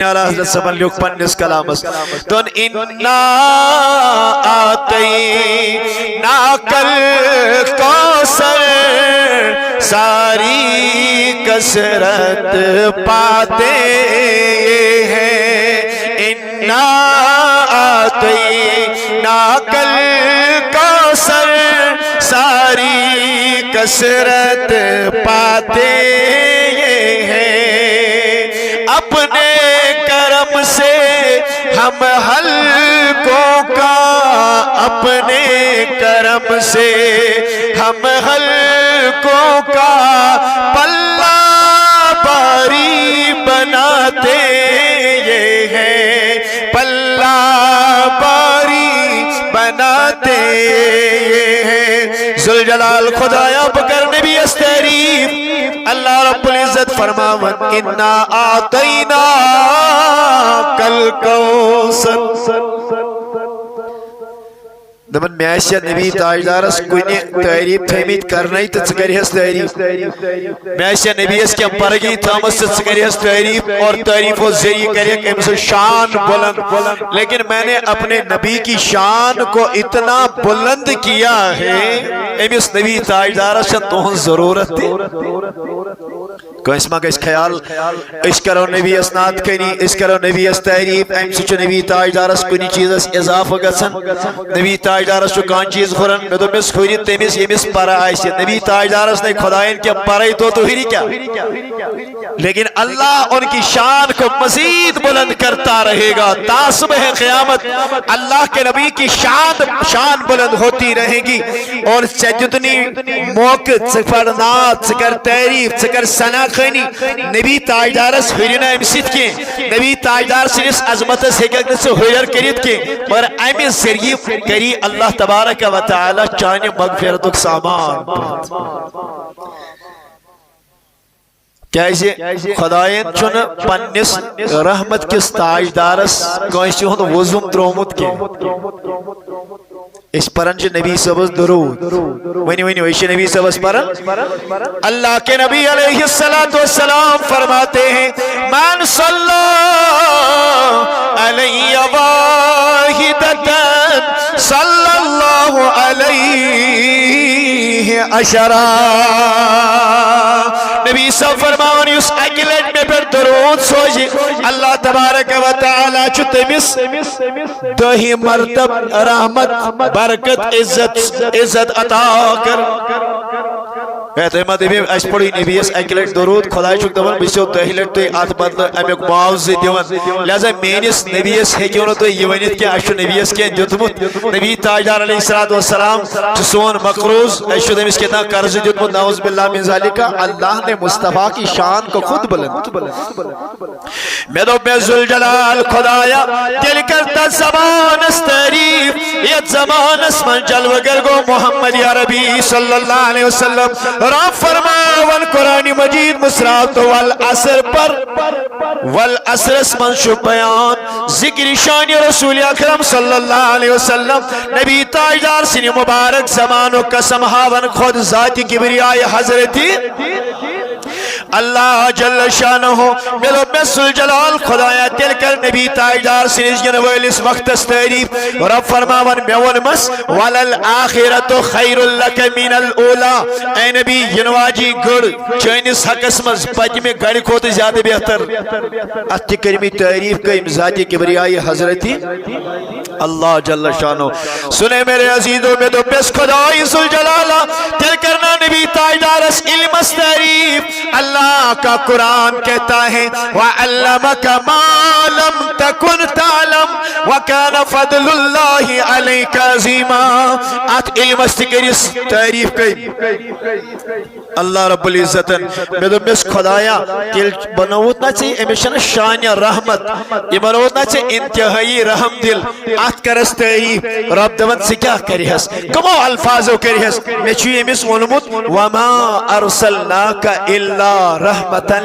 حضرت صبر لیوک پنس کلامس دون انا آتینا کل کوثر ساری کثرت پاتے ہیں انا آتینا کل کوثر ساری کثرت پاتے ہیں اپنے کرم سے ہم حلقوں کا اپنے کرم سے ہم حلقوں کا پلہ باری بناتے ہیں پلہ باری بناتے ہیں ذوالجلال خدایا بکر نبی استعریف اللہ رب العزت فرماون انا آتینا کل کوثر دمن میاشیا نبی تاجدارس کنی تعریف تھیمیت کرنائی تو چکری ہس تعریف میاشیا نبی اس کے پرگی تھامس سے چکری ہس تعریف اور تعریف و ذریعی کریے کہ امس شان بلند لیکن میں نے اپنے نبی کی شان کو اتنا بلند کیا ہے امس نبی تاجدارس سے توہن ضرورت تھی کو اسما کا اس خیال اس کرو نبی اسناد کنی اس کرو نبی اس تعریف امس چو نبی تاجدارس کنی چیز اس اضافہ گسن نبی تاجدارس چو کان چیز خورن میں تو مس خوری تیمیس یمیس پرا آئیسی نبی تاجدارس نے خدایان کے پرائی تو ہی کیا لیکن اللہ ان کی شان کو مزید بلند کرتا رہے گا تاصبح قیامت اللہ کے نبی کی شان بلند ہوتی رہے گی اور جتنی موقع سکر نات سکر تعریف سکر ثنا خانی نبی تاجدارس ہرینا امسید کے نبی تاجدارس اس عظمت سے ہیر کرید کے اور امی ذریعہ کری اللہ تبارک و تعالی چاہنے مغفرتک سامان کیسے خدایان چون پنس رحمت کس تاجدارس کوئی ہون وزم ترومت کے اس پرن جو نبی صبح درود ونی ویشی نبی صبح پرن اللہ کے نبی علیہ السلام فرماتے ہیں من صلی علیہ واحدتن صلی اللہ علیہ عشرہ نبی صلی فرماؤن اس اکیلٹ میں پر درود سوجی اللہ تبارک و تعالی چتمس دہی مرتب رحمت برکت عزت عطا کر کہتے ہیں مدبی اس پڑی نبی اس اکیلٹ درود خدای چک دون بسیو دہیلٹ تو آت بدل امیک معاوضی دیون لہذا مینس نبی اس ہے کیونو تو یہ ونیت کہ اشو نبی اس کے جتمت نبی تاجدار علیہ السلام چسون مقروض اشو دمیس کے تا قرض جتمت نعوذ باللہ من ذالکہ اللہ نے مصطفیٰ کی شان کو خود بلند میں دو بے ذوالجلال خدایا دل کرتا زبان اس تعریف یہ زبان اس من جلوگر گو محمد یا ربی صلی اللہ علیہ وسلم رب فرماون قرآن مجید مسرات والعصر پر والعصر اس من شو بیان ذکر شان رسول اکرم صلی اللہ علیہ وسلم نبی تاجدار سنی مبارک زمان و قسم ہاون خود ذاتی کبریائی حضرتی اللہ جل شانہ ملو بس الجلال خدایا دل کر نبی تاجدار سنیز جنویل اس وقت استعریف رب فرماون میون مس والالآخرت خیر لک من الاولا اے نبی جنواجی گڑ چینس حق اسمز پج میں گڑ کو تو زیادہ بہتر اتی کرمی تعریف کئی ذاتی کبریائی حضرتی اللہ جل شانہ سنے میرے عزیزوں میں تو بس خدای ذوالجلالہ دل کرنا نبی تاجدار اس علم استعریف اللہ کا قرآن کہتا ہے وَعَلَّمَكَ مَا لَمْ تَكُنْ تَعْلَمْ وَكَانَ فَضْلُ اللَّهِ عَلَيْكَ عَظِيمًا آت علم استقریس تعریف کئی اللہ رب العزت میں تو مس خدایا دل بنوت نہ چاہیے امیشن شان رحمت یہ بنوت نہ چاہیے انتہائی رحم دل آت کرس تعریف رب دوت سے کیا کری ہس کمو الفاظو کری ہس میں چوئی امس ونمت وَمَا أَرْسَلْنَاكَ إِلَّا رحمتاً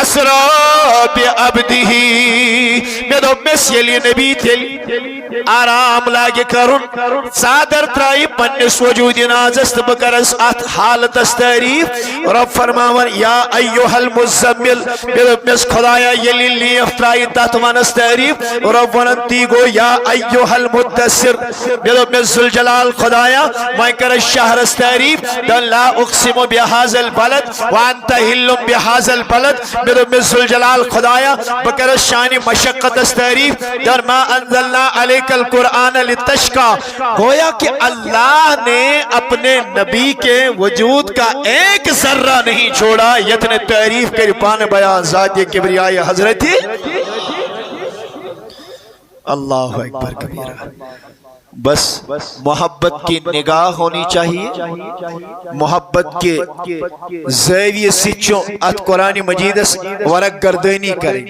اسرا بعبده میں دوپس یلی نبی تیل آرام لاگے کرن صادر ترائی پنس وجود نازست بکرس ات حالت تعریف رب فرماون یا ایوہ المزمل میں دوپس خدایا یلی لیف ترائی تات ونس تعریف رب وننتی گو یا ایوہ المدثر میں دوپس ذوالجلال خدایا میں کرس شہرس تعریف دن لا اقسم بهذا البلد وانت حل بهذا البلد میں دوپس ذوالجلال خدایا بکرس شان مشقت تعریف در ما انزلنا علیک القرآن لتشکا گویا کہ اللہ نے اپنے نبی کے وجود کا ایک ذرہ نہیں چھوڑا یتن تعریف کے پان بیان ذات کبریاء حضرت اللہ اکبر کبیرہ بس محبت کی نگاہ ہونی چاہیے محبت کے زیوی سچوں ات قرآن مجید ورق گردینی کریں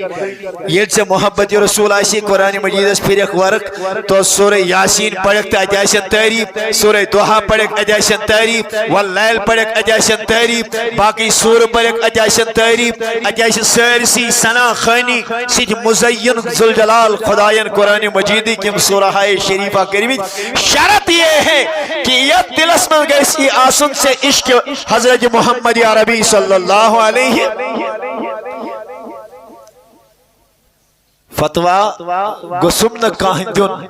یہ سے محبت رسول آسی قرآن مجید پھر ایک ورق تو سورہ یاسین پڑھک تا اجاشن تعریف سورہ دوحہ پڑھک اجاشن تعریف واللیل پڑھک اجاشن تعریف باقی سور پڑھک اجاشن تعریف اجاشن سرسی سنا خانی سید مزین ذوالجلال خدایان قرآن مجیدی کم سورہ شریفہ کریمی شرط یہ ہے کہ یہ دلس میں گیسی آسن سے عشق حضرت محمد عربی صلی اللہ علیہ فتوہ گسمن کاہندن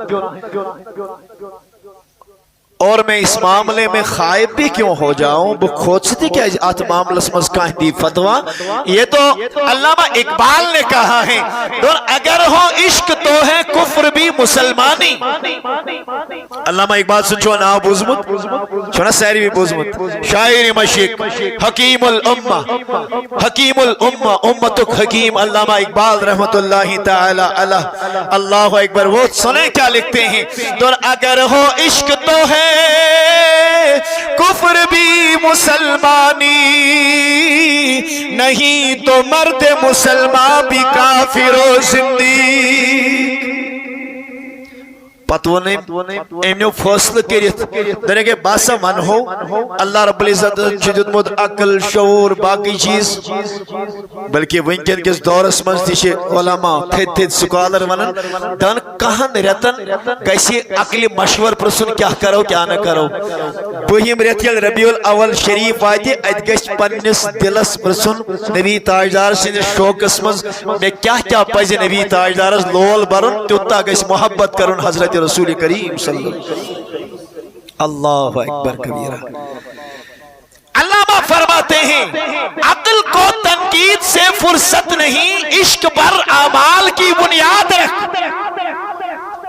اور میں اس معاملے میں خائب بھی کیوں ہو جاؤں وہ کھوچ سکتے کہ آت معاملہ سمجھ کاہندی فتوہ یہ تو علامہ اقبال نے کہا ہے اور اگر ہو عشق تو ہے کفر بھی مسلمانی علامہ اقبال سن چھو نا بوزمت چھونا سیری بھی بوزمت شاعر مشک حکیم الامہ امتک حکیم علامہ اقبال رحمت اللہ تعالی علیہ اللہ اکبر وہ سنیں کیا لکھتے ہیں اور اگر ہو عشق تو ہے کفر بھی مسلمانی نہیں تو مرد مسلمان بھی کافر و زندیق پتہ نے امیو فاصلہ کریت درے کے باسا من ہو اللہ رب العزت جدید مد عقل شعور باقی چیز بلکہ ونکن کس دورس من تیشے علماء تھید سکالر ونن دن کہن رتن کیسی عقل مشور پرسن کیا کرو کیا نہ کرو بہیم ریتیل ربیع الاول شریف آتی ادگش پنس دلس پرسن نبی تاجدار سن شوکس من میں کیا پزی نبی تاجدارس لول برن تیتا گش محبت کرن حضرت رسول کریم صلی اللہ اکبر کبیرہ علامہ فرماتے ہیں عقل کو تنقید سے فرصت نہیں عشق پر اعمال کی بنیاد رکھ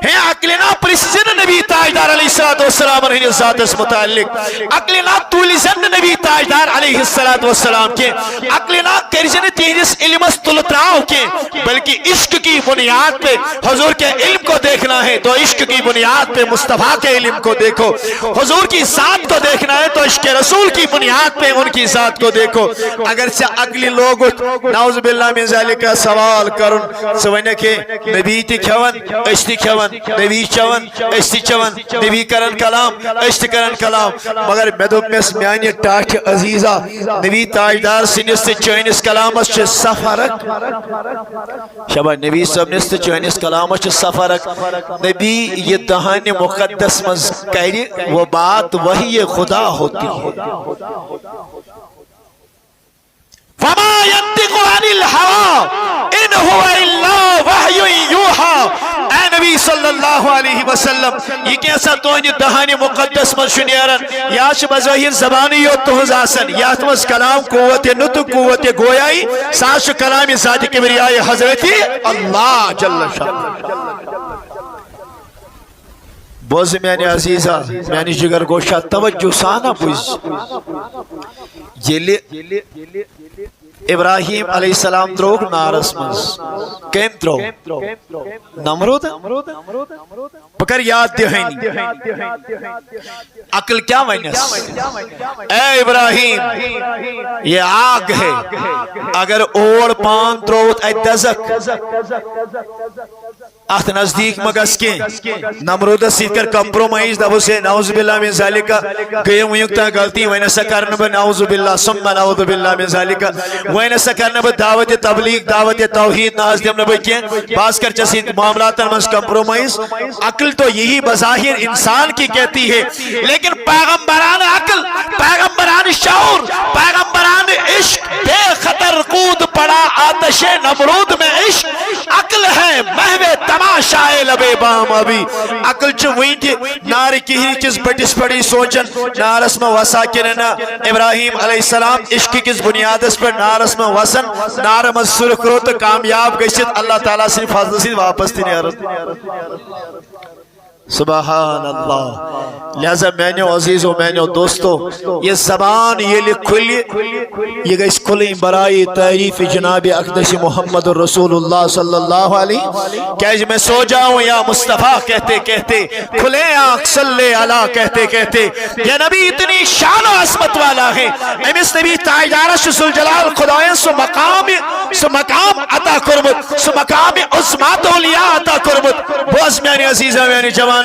ہے عقلنا پرسن نبی تاجدار علیہ السلام رہنے ذات اس متعلق عقلنا تولیزن نبی تاجدار علیہ السلام کے عقلنا کرزن تیجس علم استلتراؤ کے بلکہ عشق کی بنیاد پہ حضور کے علم کو دیکھنا ہے تو عشق کی بنیاد پہ مصطفیٰ کے علم کو دیکھو حضور کی ذات کو دیکھنا ہے تو عشق رسول کی بنیاد پہ ان کی ذات کو دیکھو اگرچہ عقلی لوگ نعوذ باللہ من ذالک سوال کرن سوئنے کے نبی تی کھون اشتی کھون نبی چون اشتی چون نبی کرن کلام اشتی کرن کلام مگر میدوب میں سمیانی ٹاٹ عزیزہ نبی تاجدار سنست چوینس کلامس چھ سفرک شبہ نبی صاحب نست چوینس کلامس چھ سفرک نبی یہ دہان مقدس مز کہری وہ بات وہی خدا ہوتی ہے فما ينطق عن الهوى ان هو الا وحي يوحى اے نبی صلی اللہ علیہ وسلم یہ کیسا تو ان دہانی مقدس من شنیرن یا بظاہر زبانی و تہز آسن یا تمس کلام قوت نطق قوت گویائی ساش کلام ذات کبریاء حضرت اللہ جل شان بوز میانی عزیزہ میانی جگر گوشہ توجہ سانا بوز جلی ابراہیم علیہ السلام دروگ نارس مز کیم دروگ نمرود بکر یاد دہنی عقل کیا وینس اے ابراہیم یہ آگ ہے اگر اوڑ پان دروت اے دزک ات نزدیک مگس کی نمرود سیت کر کمپرومائز دبو سے نعوذ باللہ من ذالکا گئے ویکتا غلطی وین سا کرنا با نعوذ باللہ ثم نعوذ باللہ من ذالکا وین سا کرنا با دعوت تبلیغ دعوت توحید ناز دیم نبی کیا باز کر چسی معاملات منز کمپرومائز عقل تو یہی بظاہر انسان کی کہتی ہے لیکن پیغمبران عقل پیغمبران شعور پیغمبران عشق بے خطر کود پڑا آتش نمرود میں عشق عقل ہے محو تماشائے لبے بام ابھی عقل چھ وہی تھی نار کی ہی کس بٹس پڑی سوچن نارس میں وسا کرنا ابراہیم علیہ السلام عشق کس بنیادس پر نارس میں وسن نار میں سرخ رو تو کامیاب گشت اللہ تعالیٰ سے فضل سے واپس تھی نیارت سبحان اللہ لہذا میں نے عزیز و میں نے دوستو یہ زبان یہ لکھلی یہ گئی کھلیں برائی تعریف جناب اقدس محمد رسول اللہ صلی اللہ علیہ کہ میں سو جاؤں یا مصطفیٰ کہتے کہتے کھلے آنکھ صلی اللہ کہتے کہتے یہ نبی اتنی شان و عظمت والا ہے امس نبی تاجدار شسل جلال خدایان سو مقام عطا کرمت سو مقام عظمت اولیاء عطا کرمت بوز میں نے عزیزہ میں نے جوان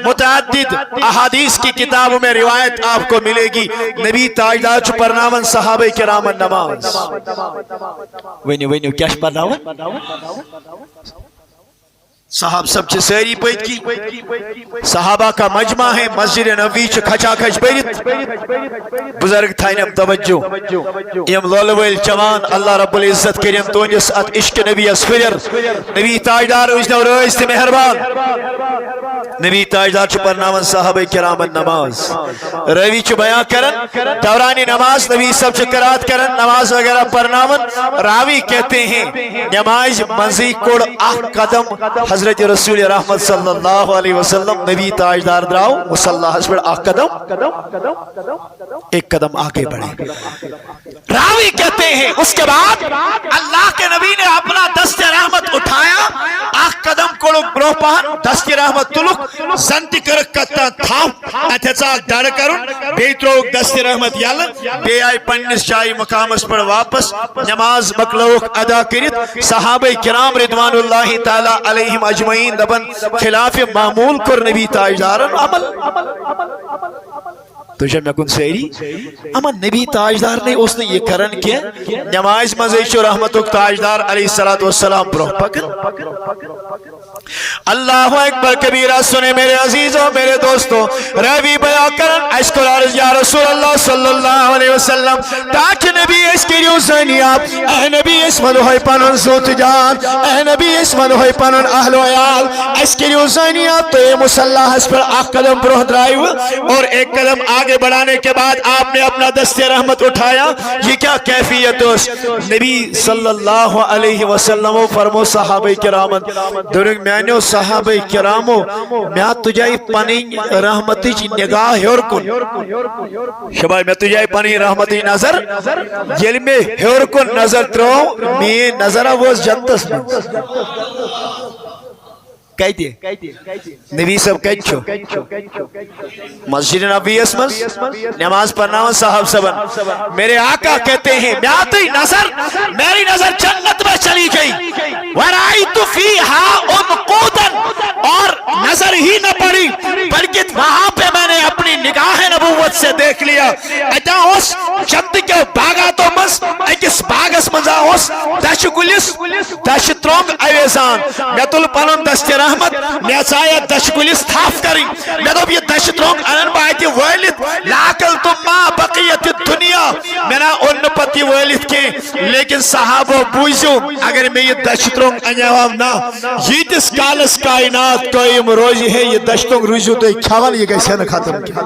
متعدد احادیث کی کتابوں میں روایت آپ کو ملے گی نبی تاجدار چھ پرنامن صحابہ کرام نماز وینیو کیا پرنامن صحاب سب چھ سیری پیت کی صحابہ کا مجمع ہے مسجد نبی چھ کھچا کھچ بیت بزرگ تھائنم توجہ یم لولویل چوان اللہ رب العزت کریم تونجس ات عشق نبی اسفر نبی تاجدار اجنو رویست مہربان نبی تاجدار چھ پرنامن صحابہ کرام نماز روی چھ بیان کرن دورانی نماز نبی سب چھ قرات کرن نماز وغیرہ پرنامن راوی کہتے ہیں نماز منزی کوڑ آخ قدم حضرت رسول رحمت صلی اللہ علیہ وسلم نبی تاجدار دراؤ مسلح پر آخ قدم ایک قدم آگے بڑھے راوی کہتے ہیں اس کے بعد اللہ کے نبی نے اپنا دست رحمت اٹھایا آخ قدم کوڑ بروپان دست رحمت تلک زنتی کرک کتا تھاو اتھیساک ڈر کرن بیتروک دست رحمت یالن بے آئی پنس جائی مقامس پر واپس نماز مکلوک ادا کرت صحابہ کرام رضوان اللہ تعالی علیہم اجمعین دبن خلاف معمول کر نبی تاجدارن عمل تو جب میں کن سیری اما نبی تاجدار نے اس نے یہ کرن کیا نماز مزیش و رحمتک تاجدار علیہ السلام پر پکن اللہ اکبر کبیرہ سنے میرے عزیزوں میرے دوستوں روی بیان کرن اشکر عرض یا رسول اللہ صلی اللہ علیہ وسلم تاکہ نبی اس کی ریو زینیاب اے نبی اس مدوہی پنن زوت جان اے نبی اس مدوہی پنن اہل و عیال اس کی ریو زینیاب تو یہ مسلح اس پر آخ قدم بروہ درائی اور ایک قدم آگے بڑھانے کے بعد آپ نے اپنا دست رحمت اٹھایا یہ کیا کیفیت اس نبی صلی اللہ علیہ وسلم فرمو صحابہ کرامت درنگ میانیو صحابہ کرامو میں تجھائی پانی رحمتی چی نگاہ ہور کن شبائی میں تجھائی پانی رحمتی نظر یل میں ہور کن نظر ترو میں نظرہ وہ جنتس میں کہتی نبی سب کہت چھو مسجد نبی اسمس نماز پڑھنا صاحب سبن میرے آقا کہتے ہیں میری نظر جنت میں چلی گئی وَرَائِتُ فِيهَا أُنْقُودًا اور نظر ہی نہ پڑی بلکہ وہاں پہ میں نے اپنی نگاہ نبوت سے دیکھ لیا اتا اس جنت کے باغا تو مس ایکس باغس مزا اس دش گلس دش ترونگ ایویزان میں تل پنن دست رحمت میں سایہ دش گلس تھاف کریں میں تو یہ دش ترونگ انن بایتی والد لاکل تم ما بقیت الدنیا میں نا ان پتی والد کے لیکن صحابہ بوزیو اگر میں یہ دش ترونگ انجام نا یہ تس کالس کائنات قائم روزی ہے یہ دش ترونگ روزیو تو ایک کھاول یہ کیسے نہ ختم کیا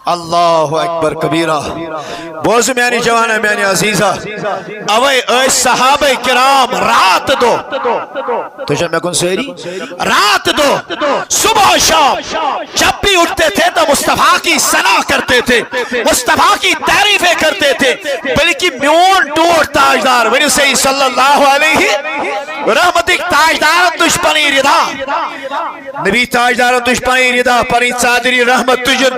اللہ اکبر کبیرہ بوز میانی جوانا میانی عزیزہ اوے اے صحابہ کرام رات دو تو جب میں کن سیری رات دو صبح و شام جب بھی اٹھتے تھے تو مصطفیٰ کی ثنا کرتے تھے، مصطفیٰ کی تعریفیں کرتے تھے، بلکہ میون ٹوٹ تاجدار ونی سے صلی اللہ علیہ رحمتک تاجدار دشپنی ردا نبی تاجدار دشپنی ردا پنی صادری رحمت تجن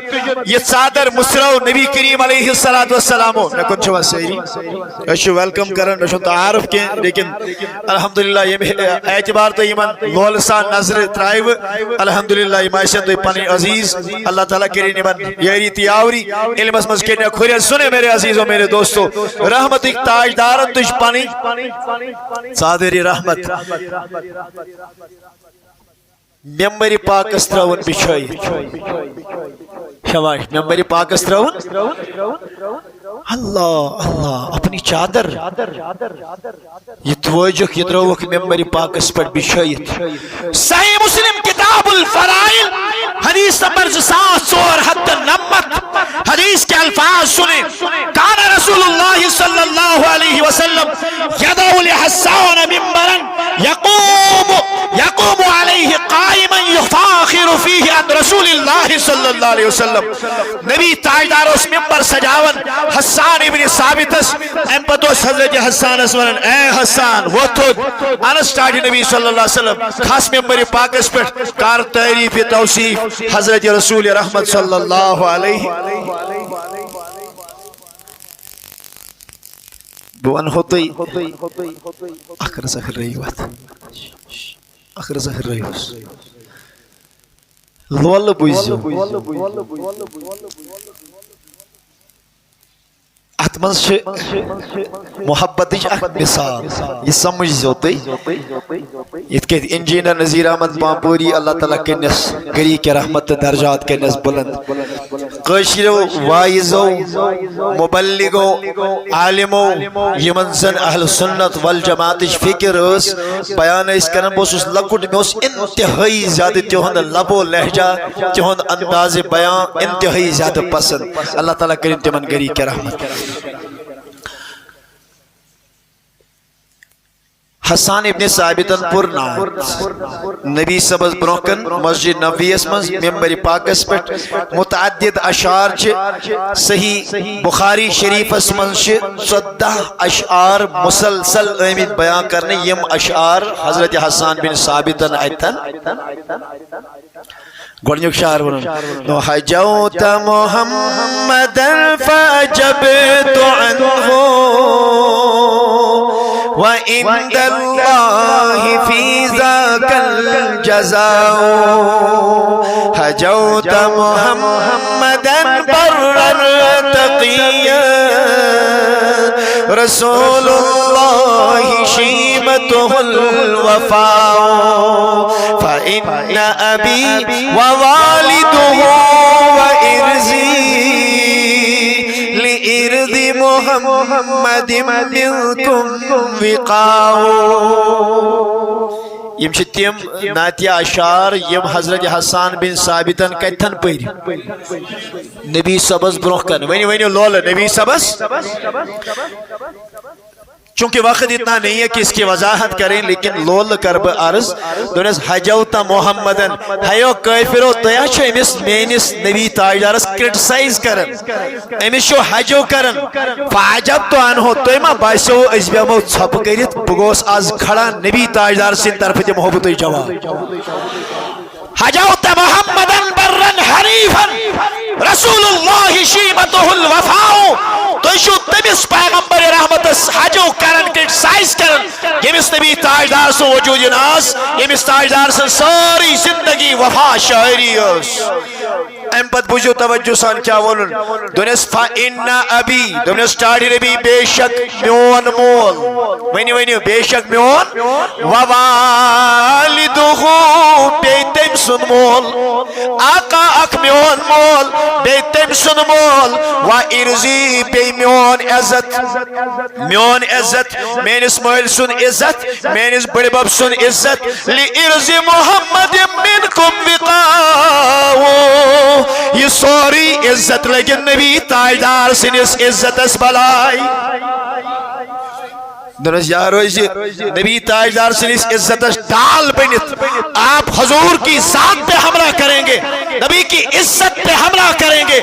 یہ صادر مسرو نبی کریم علیہ السلام میں کن چھوا سیری اشو ویلکم کرن اشو تعارف کے لیکن الحمدللہ یہ اعتبار تو ایمان لولسان نظر ترائیو الحمدللہ ایمائشن تو پنی عزیز اللہ تعالیٰ کری نیمن یہی تیاوری علم اسمز کے کھوریت سنے میرے عزیزوں میرے دوستو رحمت ایک تاجدارن تجھ پانی صادری رحمت ممبری پاک استراؤن بچھائی شواش ممبری پاک استراؤن اللہ اللہ اپنی چادر یہ توجہ یہ دروک ممبری پاک اس پر بچھائیت صحیح مسلم کتاب الفرائل حدیث نمبر 794 حدیث کے الفاظ سنیں کان رسول اللہ صلی اللہ علیہ وسلم یدعو لحسان ممبرا یقوم علیہ قائما یفاخر فیہ عن رسول اللہ صلی اللہ علیہ وسلم نبی تاجدار اس ممبر سجاون حسان ابن ثابتس امپتوس حضرت حسان اسورن اے حسان وہ تھود انسٹاجی نبی صلی اللہ علیہ وسلم خاص ممبر پاکس پر کار تعریف توصیف حضرت رسول رحمت صلی اللہ علیہ بوان ہوتی اخر زخر رہی بات اخر زخر رہی بس لول بویزو اتمنز محبت مثال یہ سمجھ زوتی یہ کہ انجینئر نذیر احمد پامپوری اللہ تعالیٰ کے نس گری کے رحمت درجات کے نس بلند قشرو وائزو مبلغو عالمو یمن زن اہل سنت والجماعت فکر اس بیان اس کرن بوس اس لکوٹ میں اس انتہائی زیادہ تیوہن لبو لہجہ تیوہن انداز بیان انتہائی زیادہ پسند اللہ تعالیٰ کرن تیمن گری کے رحمت حسان ابن ثابتن پر نام نبی سبز بروکن مسجد نبوی اسمز ممبر پاکس پر متعدد اشعار صحیح بخاری شریف اسمز 14 اشعار مسلسل امید بیان کرنے یم اشعار حضرت حسان بن ثابتن ایتن گوڑنیوک شعر بنون حجوت محمدن فجبت عنہ وَإِنْدَ اللَّهِ فِي ذَاكَ الْجَزَاءُ حَجَوْتَ مُحَمَّدًا بَرًّا تَقِيًّا رسول اللَّهِ شِيمَتُهُ الْوَفَاءُ فَإِنَّ أَبِي وَوَالِدُهُ وَإِرْزِي لِإِرْضِ محمد منكم وقاء یم تیم ناتیہ اشعار یم حضرت حسان بن ثابتن کتن پر نبی سبز برونہ کن ونی لول نبی سبز چونکہ وقت اتنا نہیں ہے کہ اس کی وضاحت کریں لیکن لول کرب عرض دونس حجوتا محمدن حیو کافرو تیا چھو امس مینس نبی تاجدارس کرٹسائز کرن امس چھو حجو کرن فعجب تو انہو تو اما بائسو اس بیامو چھپ کریت بگوس از کھڑا نبی تاجدار سے طرف تے محبت جواب حجوتا محمدن برن حریفن رسول اللہ شیمتہ الوفاء تو شو تمس پیغمبر رحمت حجو کرن کرٹسائز کرن یمس نبی تاجدار سو وجود ناس یمس تاجدار سن ساری زندگی وفا شاعری اس امپت بجو توجہ سان کیا بولن دونس فَإِنَّ أَبِي دونس ٹاڑی ربی بے شک میون مول ونی بے شک میون وَوَالِدُهُ بیتم سن مول آقا اک میون مول بیتم سن مول وَإِرْزِي بے میون عزت مینس مول سن عزت مینس بڑی باب سن عزت لِإِرْزِ محمد منکم وقاؤ یہ سوری عزت لیکن نبی تاجدار سنس عزت اس بلائی دنس یا روز نبی تاجدار سنیس عزت ڈال بنت آپ حضور کی ذات پہ حملہ کریں گے، نبی کی عزت پہ حملہ کریں گے،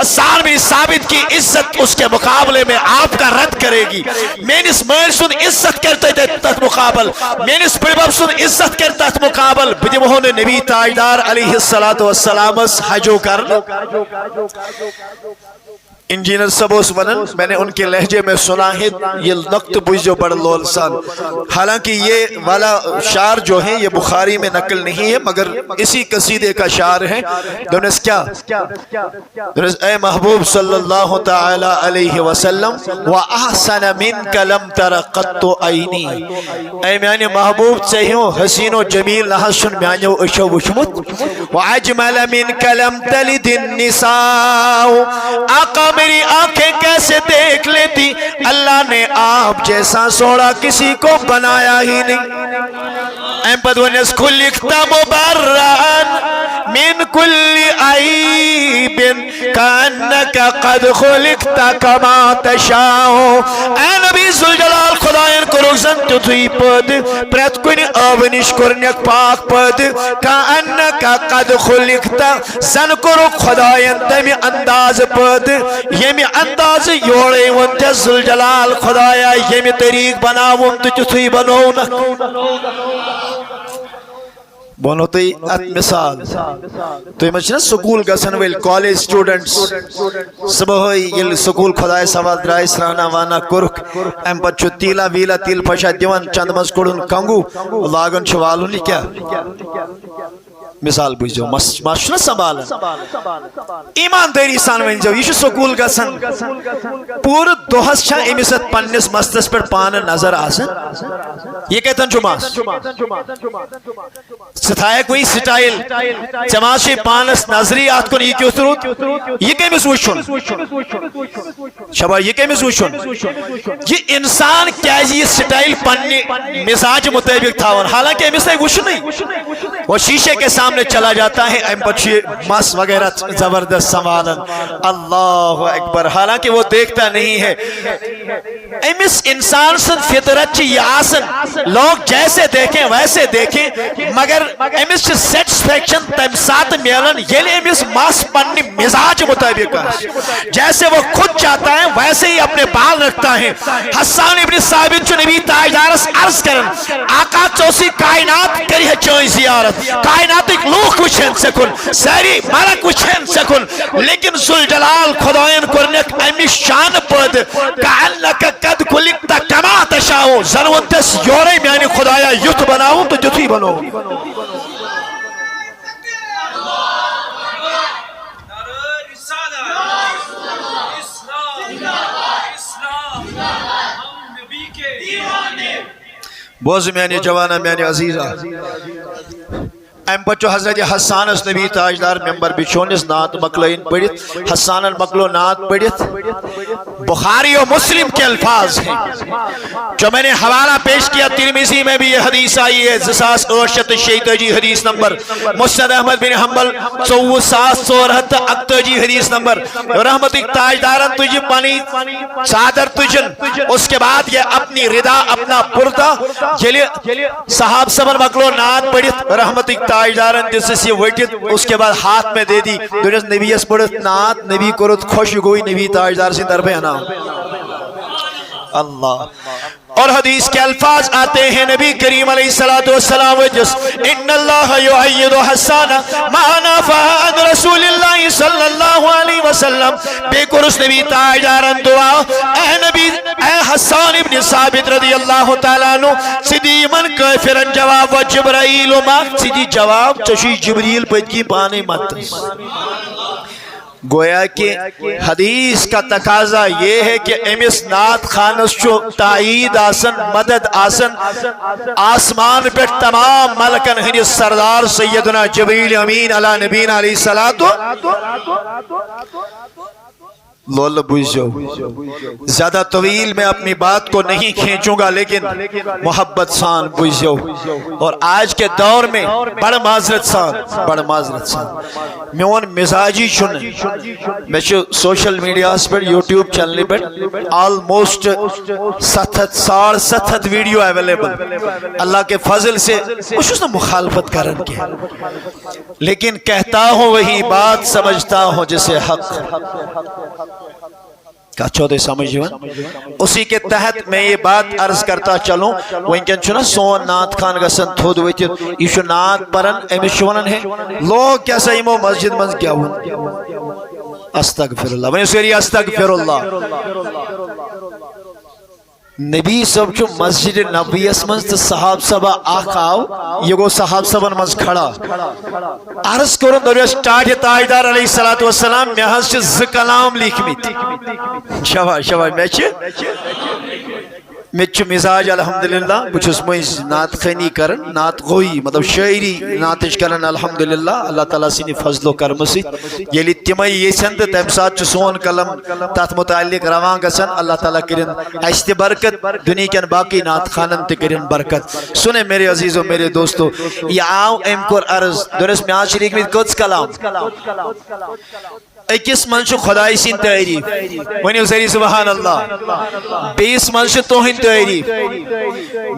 حسان بن ثابت کی عزت اس کے مقابلے میں آپ کا رد کرے گی. مینس مال سن عزت کرتے تت مقابل، مینس بڑبب سن عزت کرتے تت مقابل بدمہون نبی تاجدار علیہ السلام حجو کر. انجینئر سبوس ونن میں نے ان کے لہجے میں سنا ہے، یہ نقط بجھو بڑھ لول سان. حالانکہ یہ والا شعر جو ہے یہ بخاری میں نقل نہیں ہے مگر اسی قصیدے کا شعر ہے. دونس کیا دونس اے محبوب صلی اللہ تعالی علیہ وسلم وَأَحْسَنَ مِنْكَ لَمْ تَرَ قَطُّ عَيْنِي، اے میانے محبوب چاہیوں حسین و جمیل نہ سن میانیو اشو وشمت. وَعَجْمَلَ مِنْكَ لَمْ تَلِدِ النِّسَاءُ، آقا میری آنکھیں کیسے دیکھ لیتی، اللہ نے آپ جیسا سوڑا کسی کو بنایا ہی نہیں. احمد ونس خلقتا مبران من کل عیب کانکا قد خلقتا کما تشاؤ. اے نبی ذوالجلال خدایان کو رکھزن تو تھی پد پرت کنی آونش کرنک پاک پد کانکا قد خلقتا زن کو رکھ خدایان تمی انداز پد یمی انداز یوڑے ونتے ذوالجلال خدایا یمی طریق بناون تو تھی بنونا. بونو تی ات مثال تو مجھنا سکول گسن ویل کالج سٹوڈنٹس صبح یل سکول خدای سوال درائی سرانا وانا کرک ام پچھو تیلا ویلا تیل پشا دیوان چند مز کڑن کنگو لاغن چھوالون لی کیا مثال بجھو ماشنا سنبالا ایمان داری سان ونجو یہ سکول گسن پور دوہس چھا امیست پنس مستس پر پان نظر آسن یہ کہتن جماس ستھائے کوئی سٹائل چماشی پانس نظری آت کن یہ کیوں سروت یہ کیمس وشن شبا یہ کیمس وشن یہ انسان کیا یہ سٹائل پنی مزاج مطابق تھا حالانکہ امیس نہیں وشن نہیں وہ شیشے کے سامنے چلا جاتا ہے ام پچھے مس وغیرہ زبردست سنوالن اللہ اکبر حالانکہ وہ دیکھتا نہیں ہے. امیس انسان سن فطرت چی یاسن لوگ جیسے دیکھیں ویسے دیکھیں مگر امیس چی سیٹسفیکشن تم ساتھ میلن یلی امیس ماس پنی مزاج مطابق جیسے وہ خود چاہتا ہے ویسے ہی اپنے بال رکھتا ہے. حسان ابن ثابت چو نبی تاجدارس عرض کرن آقا چوسی کائنات کری ہے چوئی زیارت کائنات ایک لوگ وچھن سکن ساری ملک وچھن سکن لیکن ذوالجلال خدایان کرنک امی شان پد کعنک قد خلقتا کما تشاؤ ضرورتس یوری میانی خدایا یت بناؤں تو جتھی بنو. بوز میانی جوانا میانی عزیزہ ام بچو حضرت حسان اس نبی تاجدار ممبر بچونس نات مکلین پڑھت حسان المکلو نات پڑھت بخاری و مسلم کے الفاظ ہیں جو میں نے حوالہ پیش کیا. ترمذی میں بھی یہ حدیث آئی ہے 2886 حدیث نمبر، مسند احمد بن حنبل 4768 حدیث نمبر. رحمت تاجدارن تجھ پانی چادر تجن اس کے بعد یہ اپنی ردا اپنا پردہ صحاب سبر مکلو نات پڑھت رحمت تاجدارن جس سے وٹت اس کے بعد ہاتھ میں دے دی دنس نبی اس پڑھت نات نبی کرت خوش گوئی نبی تاجدار سے در پہ اللہ. اور حدیث کے الفاظ آتے ہیں نبی کریم علیہ السلام جس ان اللہ یعید حسان معنا فہد رسول اللہ صلی اللہ علیہ وسلم بے قرص نبی تاجدارن دعا اے نبی اے حسان ابن ثابت رضی اللہ تعالیٰ عنہ سیدی من کافرن جواب و جبرائیل و ما سیدی جواب چشی جبریل پید کی بانے مت. گویا کہ حدیث کا تقاضا یہ ہے کہ امس نات خانس چو تائید آسن مدد آسن آسمان پر تمام ملکن ہنی سردار سیدنا جبریل امین علی نبینا علیہ السلام لول بوجھو زیادہ طویل میں اپنی بات کو نہیں کھینچوں گا لیکن محبت سان بوجھو اور آج کے دور میں بڑا معذرت سان میون مزاجی چھن میں سوشل میڈیا پر یوٹیوب چینل پر آلموسٹ 700 ویڈیو اویلیبل اللہ کے فضل سے کچھ مخالفت کرن کے لیکن کہتا ہوں وہی بات سمجھتا ہوں جسے حق کچھو دے سمجھوان اسی کے تحت میں یہ بات عرض کرتا چلوں وہ انکن چھنا سون نات خان گسن تھود ہوئی یہ نات پرن امیش ونن ہے لوگ کیا سیمو مسجد منز کیا ہوں استغفر اللہ ونی سوری استغفر اللہ نبی صاحب چھو مسجد نبی اسمنز تو صحاب صبا آخاو یہ گو صحاب صبا نماز کھڑا عرض کرن دو سٹارٹ تاجدار علیہ السلام میں ہنس چھ ز کلام لکھ میت شوا میں چھو مزاج الحمدللہ بچھس مویز نات خینی کرن نات غوئی مطلب شاعری ناتش کرن الحمدللہ اللہ تعالیٰ سینی فضل و کرم سی یلی تیمائی یہ سند تیم ساتھ چھو سون کلم تات متعلق روان گسن اللہ تعالیٰ کرن ایستی برکت دنیا کن باقی نات خانن تے کرن برکت سنے میرے عزیزوں میرے دوستو یہ آؤ ام کور عرض درست میں آج شریک میں کچھ کلام اکیس منشو خدای سین تعریف ونیو سری سبحان اللہ 20 منشو توہین تعریف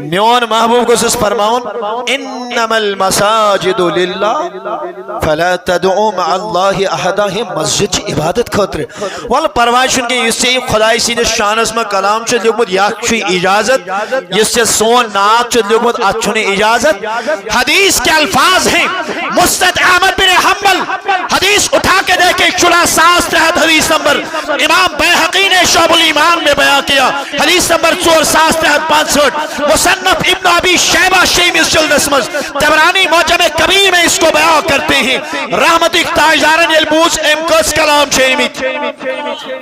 میون محبوب کو سس فرماؤن انما المساجد للہ فلا تدعو مع اللہ احدا ہے مسجد چی عبادت خطر والا پروائشن کے اس سے خدای سین شانس میں کلام چھ لگمت یک چھوئی اجازت اس سے سون ناک چھ لگمت اچھونے اجازت حدیث کے الفاظ ہیں مستد احمد بن حنبل حدیث اٹھا کے دیکھے چلا ساس تحت حدیث نمبر امام بیحقی نے شعب الایمان میں بیان کیا حدیث نمبر 4 ساس تحت 65 مصنف ابن ابی شیبہ شیمیس جلد اسمز تبرانی موجب کبیر میں اس کو بیان کرتے ہیں رحمت اقتاجدارن البوس امکس کلام شیمیت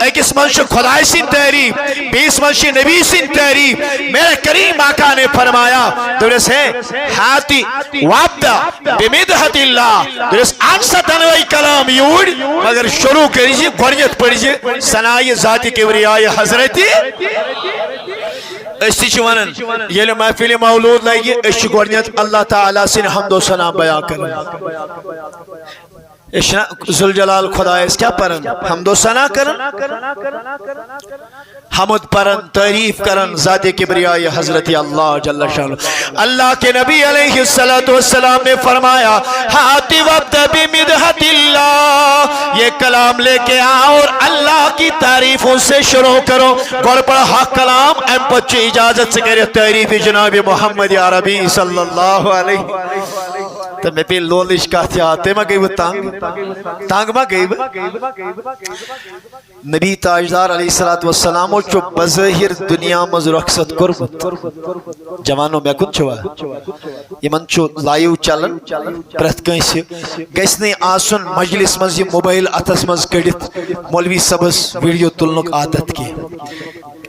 ایک اس منش خدای سین تحریف 20 منش نبی سین تحریف میرے کریم آقا نے فرمایا درست ہے ہاتی وابدہ بمدحت اللہ درست آنسا تنوی کلام یوڑ مگر شروع کریجی گوڑیت پڑیجی سنائی ذاتی کبریائی حضرتی اسی چوانن یہ محفل مولود لائیے اسی گوڑیت اللہ تعالیٰ سے حمد و ثنا بیان کریں ذوالجلال خدا اس کیا پرن حمد و ثنا کرن حمد پرن تعریف کرن ذات کبریائی حضرت اللہ جل شانہ اللہ کے نبی علیہ السلام نے فرمایا ہاتی وقت بمدحت اللہ یہ کلام لے کے آؤ اور اللہ کی تعریفوں سے شروع کرو گوڑ پڑا حق کلام ایم پچے اجازت سے کرے تعریف جناب محمد عربی صلی اللہ علیہ وسلم تو میں پہ لولش کہتے آتے میں گئی وہ تانگ میں گئی نبی تاجدار علیہ السلام اور چو بظاہر دنیا مز رخصت کربت جوانوں میں کچھ ہوا یہ من چو لائیو چلن پرت کہیں سے گیسنے آسن مجلس مز یہ موبائل اتس مز کڑت مولوی سبس ویڈیو تلنک عادت کی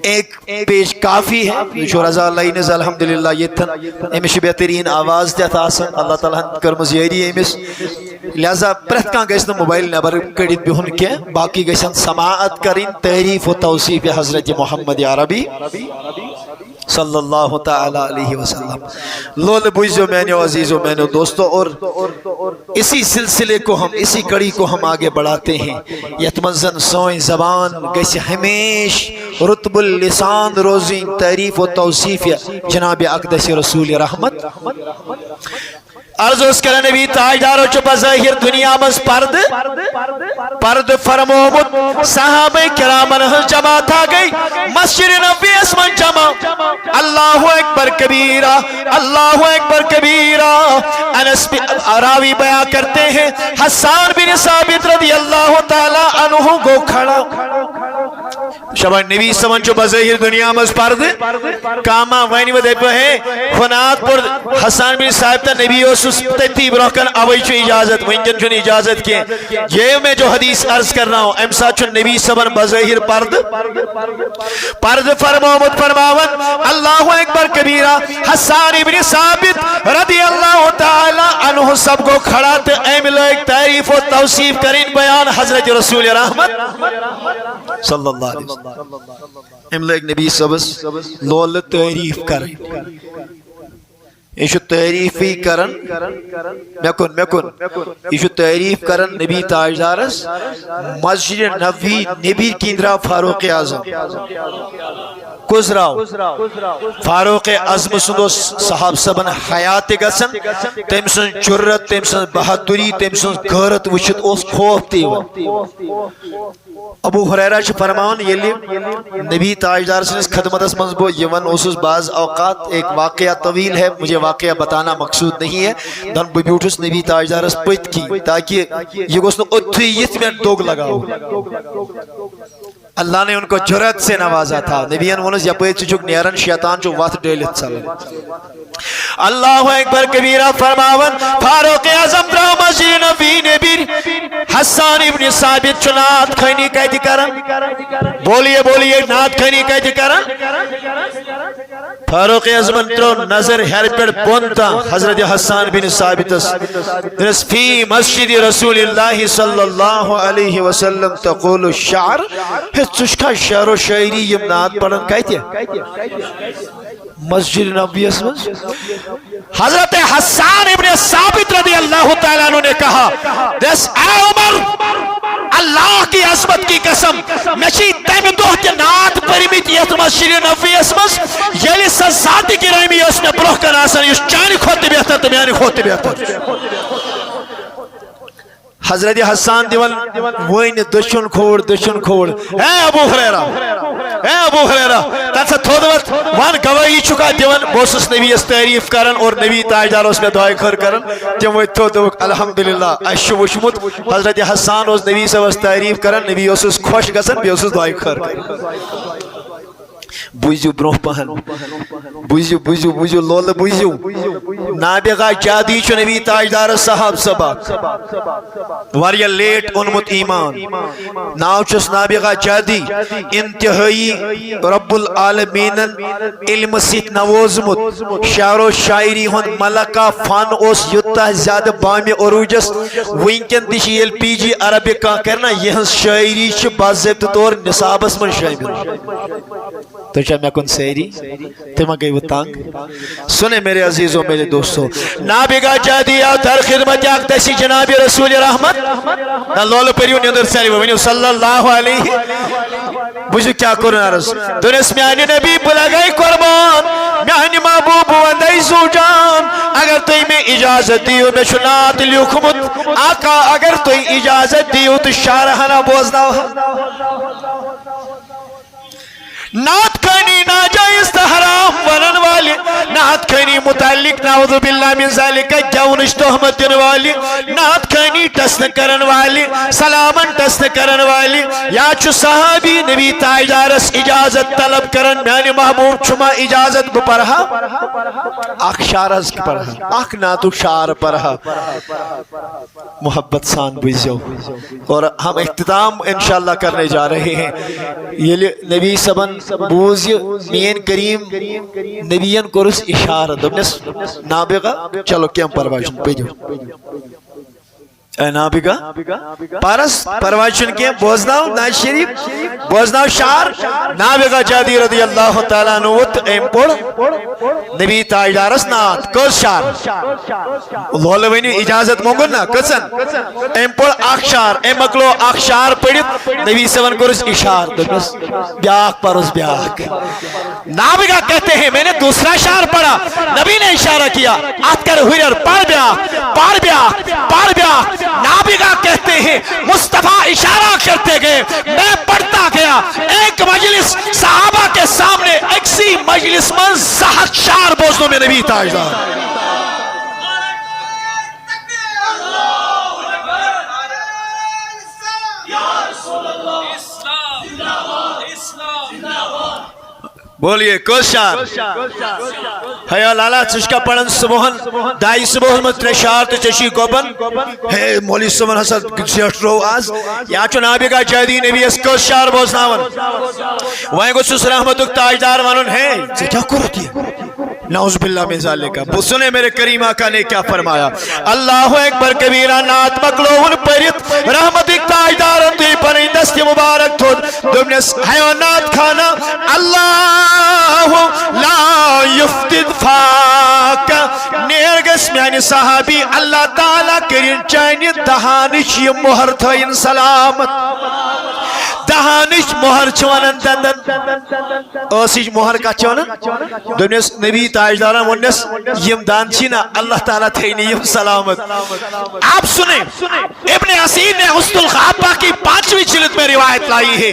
ایک پیش کافی ہے جو رضا اللہ نز الحمدللہ یہ تھن امیش بہترین آواز دیتا آسن اللہ تعالیٰ کرمز یاری امیش لہذا پرت کان گیسن موبائل نبر کڑیت بھی کے باقی گیسن سماعت کریں تعریف و توصیف حضرت محمد عربی صلی اللہ تعالی علیہ وسلم لول بوجھو میں نے عزیزو میں نے دوستو اور اسی سلسلے کو ہم اسی کڑی کو ہم آگے بڑھاتے ہیں یتمنزن سوئیں زبان گیسے ہمیش رتب اللسان روزی تعریف و توصیف جناب اقدس رسول رحمت عرض اس کے نبی تاجدارو چپا ظاہر دنیا مز پرد فرمومت صحابہ کرامن جماعت آ گئی مسجد نبی اسمن جمع اللہ اکبر کبیرہ اللہ اکبر کبیرہ انس راوی بیان کرتے ہیں حسان بن ثابت رضی اللہ تعالی عنہ کو کھڑا شبہ نبی سمن چپا ظاہر دنیا مز پرد کاما وینی ودے پہ ہے خنات پر حسان بن ثابت نبی اس تیتیب روکن آوائی چو اجازت ونجن چون اجازت کیے یہ میں جو حدیث عرض کر رہا ہوں امسا چون نبی سبن بظاہر پرد فرمومت فرماون اللہ اکبر کبیرہ حسان ابن ثابت رضی اللہ تعالی عنہ عنہ سب کو کھڑا تو ایم لوگ تعریف و توصیف کریں بیان حضرت رسول رحمت صلی اللہ علیہ وسلم ایم لوگ نبی صبس لول تعریف کریں یہ تعریفی کرن یہ تعریف کرن نبی تاجدارس مسجد نبی نبی کیندرا فاروق اعظم گزراو فاروق اعظم سندو صحاب سبن حیات گسن تم سن جرت تم سن بہادری تم سن غیرت وچت اس خوف تیون ابو ہریرہ چھ فرمان یلی نبی تاجدار سنس خدمتس منز بو یون اوسس بعض اوقات ایک واقعہ طویل ہے مجھے واقعہ بتانا مقصود نہیں ہے دن بیوٹس نبی تاجدارس پت کی تاکہ یہ گوشن اتھی یت میں دوگ لگاو اللہ نے ان کو جرت سے نوازا تھا نبیان ونس یا پیت چک نیرن شیطان چو وات ڈیلت صلی اللہ اکبر کبیرہ فرماون فاروق اعظم درا مسجد نبی نبی حسان ابن ثابت چنات کھینی کہتی کرن بولیے نات کھینی کہتی کرن فاروق اعظم درو نظر ہر پر بونتا حضرت حسان بن ثابت فی مسجد رسول اللہ صلی اللہ علیہ وسلم تقول الشعر تشکا شعر و شاعری یم نات پڑھن کہتی مسجد نبی اسم حضرت حسان ابن ثابت رضی اللہ تعالیٰ عنہ نے کہا دس اے عمر اللہ کی عظمت کی قسم مچی تیم دو کے نات پریمیت یہ مسجد نبی اسم یلی سزادی کی رحمی اس میں بروح کر آسان یہ چانی کھوتی بہتر تمیانی کھوتی بہتر حضرت حسان دیوان وین دشن کھوڑ اے ابو ہریرہ تنسا تھودوت وان گواہی چکا دیوان بوسس نبی اس تعریف کرن اور نبی تاجدار اس میں دعائی خر کرن جب وہ تھودوک الحمدللہ اشو وشمت حضرت حسان اس نبی سے اس تعریف کرن نبی اس خوش گسن بھی اس دعائی خر کرن بوزیو بروح پہن بوزیو لول بوزیو نابغہ جادی چو نبی تاجدار صاحب سبق واریا لیٹ انمت ایمان ناو چس نابغہ جادی انتہائی رب العالمین علم سیت نوازمت شعر و شاعری ہن ملکہ فن اس یتا زیادہ بامی عروجس وینکن تیشی ایل پی جی عربی کا کرنا یہ شاعری چھ باضبط طور نصابس من شامل تو چاہ میں کن سیری تمہ گئی وہ تانگ سنے میرے عزیزوں میرے دوستوں نابغہ جادی آو در خدمت آگ تیسی جناب رسول رحمت نا لولو پریو نیندر سیری ونیو صلی اللہ علیہ بجھو کیا کرن عرض دنس میانی نبی بلا گئی قربان میانی محبوب وندائی زو جان اگر توی میں اجازت دیو میں شنات لیو خمت آقا اگر توی اجازت دیو تو شارحنا بوزنا نات کھانی ناجائز حرام ونن والی نات کھانی متعلق نعوذ باللہ من ذالک جونش تحمت دن والی نات کھانی ٹسن کرن والی سلامن ٹسن کرن والی یا چو صحابی نبی تاجدارس اجازت طلب کرن میانی محبوب چما اجازت بپرہا اخ شارز کی پرہا اخ ناتو شار پرہا محبت سان بزیو اور ہم اختتام انشاءاللہ کرنے جا رہے ہیں یہ نبی سبن بوزی مین کریم نبیین کرس اشارہ دبنس نابغہ چلو کیم پرواشن پیجو اے نابغہ پارس پرواشن کیم بوزناو ناز شریف بوزناو شعر نابغہ جادی رضی اللہ تعالیٰ نوت ایم پڑ نبی تاجدارس نات کس شعر لولوینی اجازت مونگن نا کسن ایم پڑ اخ شعر ایم اکلو اخ شعر پڑیت نبی سون کرس اشار دبنس بیاک پرس بیاک نابغہ کہتے ہیں میں نے دوسرا شعر پڑھا نبی نے اشارہ کیا آت کر ہوئر پار بیاک نابغہ کہتے ہیں مصطفیٰ اشارہ کرتے گئے میں پڑھتا گیا ایک مجلس صحابہ کے سامنے ایکسی مجلس من زہت شعر بوزنوں میں نبی تاجدار بولیے کس شعر ہے لالا چشکا پڑھن صبحن دائی صبحن مطر شعر تچشی گوبن ہے مولی سمن حسد زیٹ رو آز یا چو نابغہ جادی نبی اس کس شعر بوزناون وائن گو سس رحمتک تاجدار وانن ہے کیا کرتی ہے نعوذ باللہ من ذالک. سنے میرے کریم آقا نے کیا فرمایا. اللہ اکبر کبیرہ نات مکلون پرت رحمتک تاجدارن تی پرین دست مبارک تھود دومنس حیوانات کھانا اللہ لا یفتد فاک نیرگس میانی صحابی اللہ تعالیٰ کرین چینی دہانش یہ مہر تھائین سلامت دہانش مہر چوانن دندن اوسیش مہر کا چوانن دومنس نبی تاجداران ونس یم دانچینا اللہ تعالیٰ تھینی یم سلامت. آپ سنیں ابن اسیر نے حسن الخابہ کی 5ویں جلد میں روایت لائی ہے.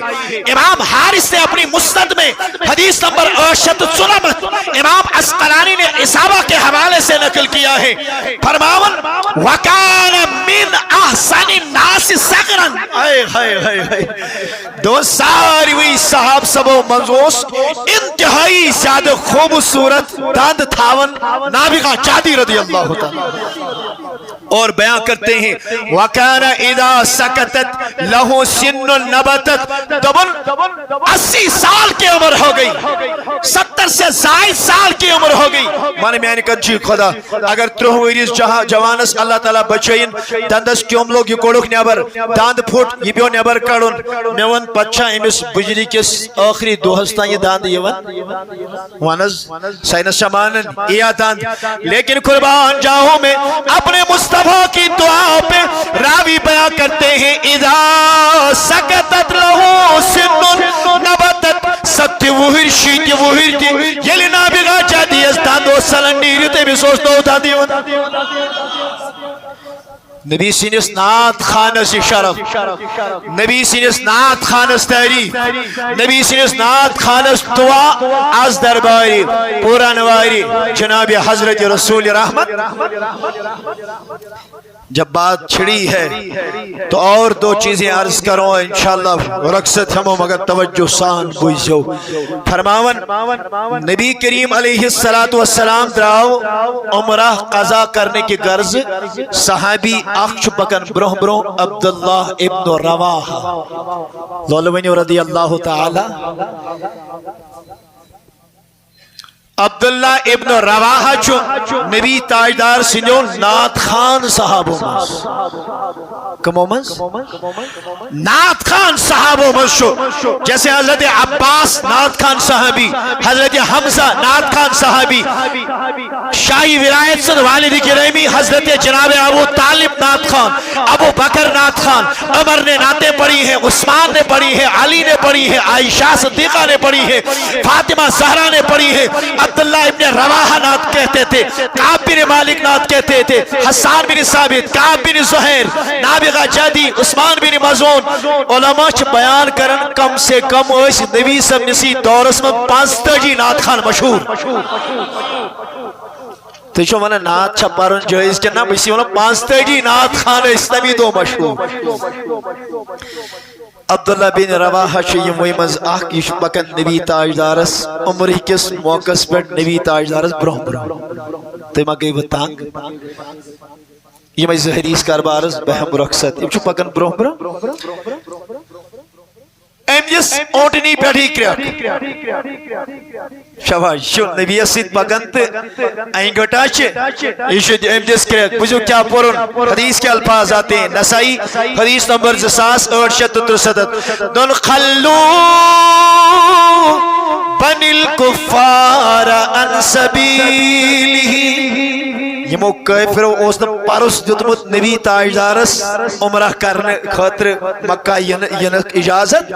امام حارث نے اپنی مسند میں حدیث نمبر 894 امام عسقلانی نے اصابہ کے حوالے سے نقل کیا ہے. فرماون وَكَانَ مِنْ أَحْسَنِ النَّاسِ سَقْرًا دو ساری ہوئی صحاب سبو منزوس انتہائی زیادہ خوبصورت داند تھاون نابغہ چادی رضی اللہ تعالی اور بیان کرتے ہیں وَكَانَ إِذَا سَكَتَتْ لَهُ سِنٌ نَبَتَتْ دبن 80 سال کی عمر ہو گئی 70 سے زائد سال کی عمر ہو گئی مانے میں کنچی خدا اگر ترہ ویریز جوانس اللہ تعالیٰ بچائن دندس کیوم لوگ یہ کوڑک نیابر داند پھوٹ یہ بیو نیابر کڑن میون پچھا امس بجلی کس آخری دو ہستا یہ داند یہ وانز سائنس شمانن یہ داند لیکن قربان جاؤں میں اپنے مصطفیٰ کی دعا پہ راوی بیان کرتے ہیں اذا سکتت لہو سنن نبتت ستی وحر شیتی وحر تی یلی نابغا چاہتی ہے داندو سلنڈی ریتے بھی سوچتا ہوتا دی نبی سینس نات خانس شرف نبی سینس نات خانس تعریف نبی سینس نات خانس دعا از درباری پورا نواری جناب حضرت رسول رحمت. جب بات چھڑی ہے تو اور دو چیزیں عرض کروں انشاءاللہ رقصت ہمو مگر توجہ سان بوجھو. فرماون نبی کریم علیہ السلام دراؤ عمرہ قضا کرنے کی غرض صحابی اخش بکن برہ برہ عبداللہ ابن رواحہ لولونی رضی اللہ تعالی عبداللہ ابن رواحہ چو نبی تاجدار سنیو نات خان صحابوں مز کمو مز نات خان صحابوں مز شو جیسے حضرت عباس نات خان صحابی حضرت حمزہ نات خان صحابی شاہی ولایت سے والد گرامی حضرت جناب ابو طالب نات خان ابو بکر نات خان عمر نے ناتیں پڑھی ہیں عثمان نے پڑھی ہے علی نے پڑھی ہے عائشہ صدیقہ نے پڑھی ہے فاطمہ زہرا نے پڑھی ہے عبداللہ ابن رواحہ نات کہتے تھے کعب بن مالک نات کہتے تھے حسان بن ثابت کعب بن زہیر نابغہ جادی عثمان بن مظعون علماء چھ بیان کرن کم سے کم اس نبی صاحب نسی دورس میں 5 نات خان مشہور تو جو مانا نات چھا پارن جائز کے نام اسی وانا 5 نات خان اسلامی دو مشہور. عبداللہ بن رواحہ شیئی مویمز آخیش بکن نبی تاجدارس عمری کس موقع پر نبی تاجدارس برہم برہم تو ما گئی وہ تانگ یہ میں حدیث کاربارس بہم رخصت یہ چھو بکن برہم برہم ایمجس اوٹنی پیٹھی کریک شواج شو نبی اسید بگنت این گٹاچے یہ شو ایمجس کریک بجھو کیا پورن حدیث کے الفاظ آتے ہیں نسائی حدیث نمبر 867 دن خلو بن الکفار ان سبیلی یہ موقعفر اس نے پارس دیتمت نبی تاجدارس عمرہ کرنے خاطر مکہ ینک اجازت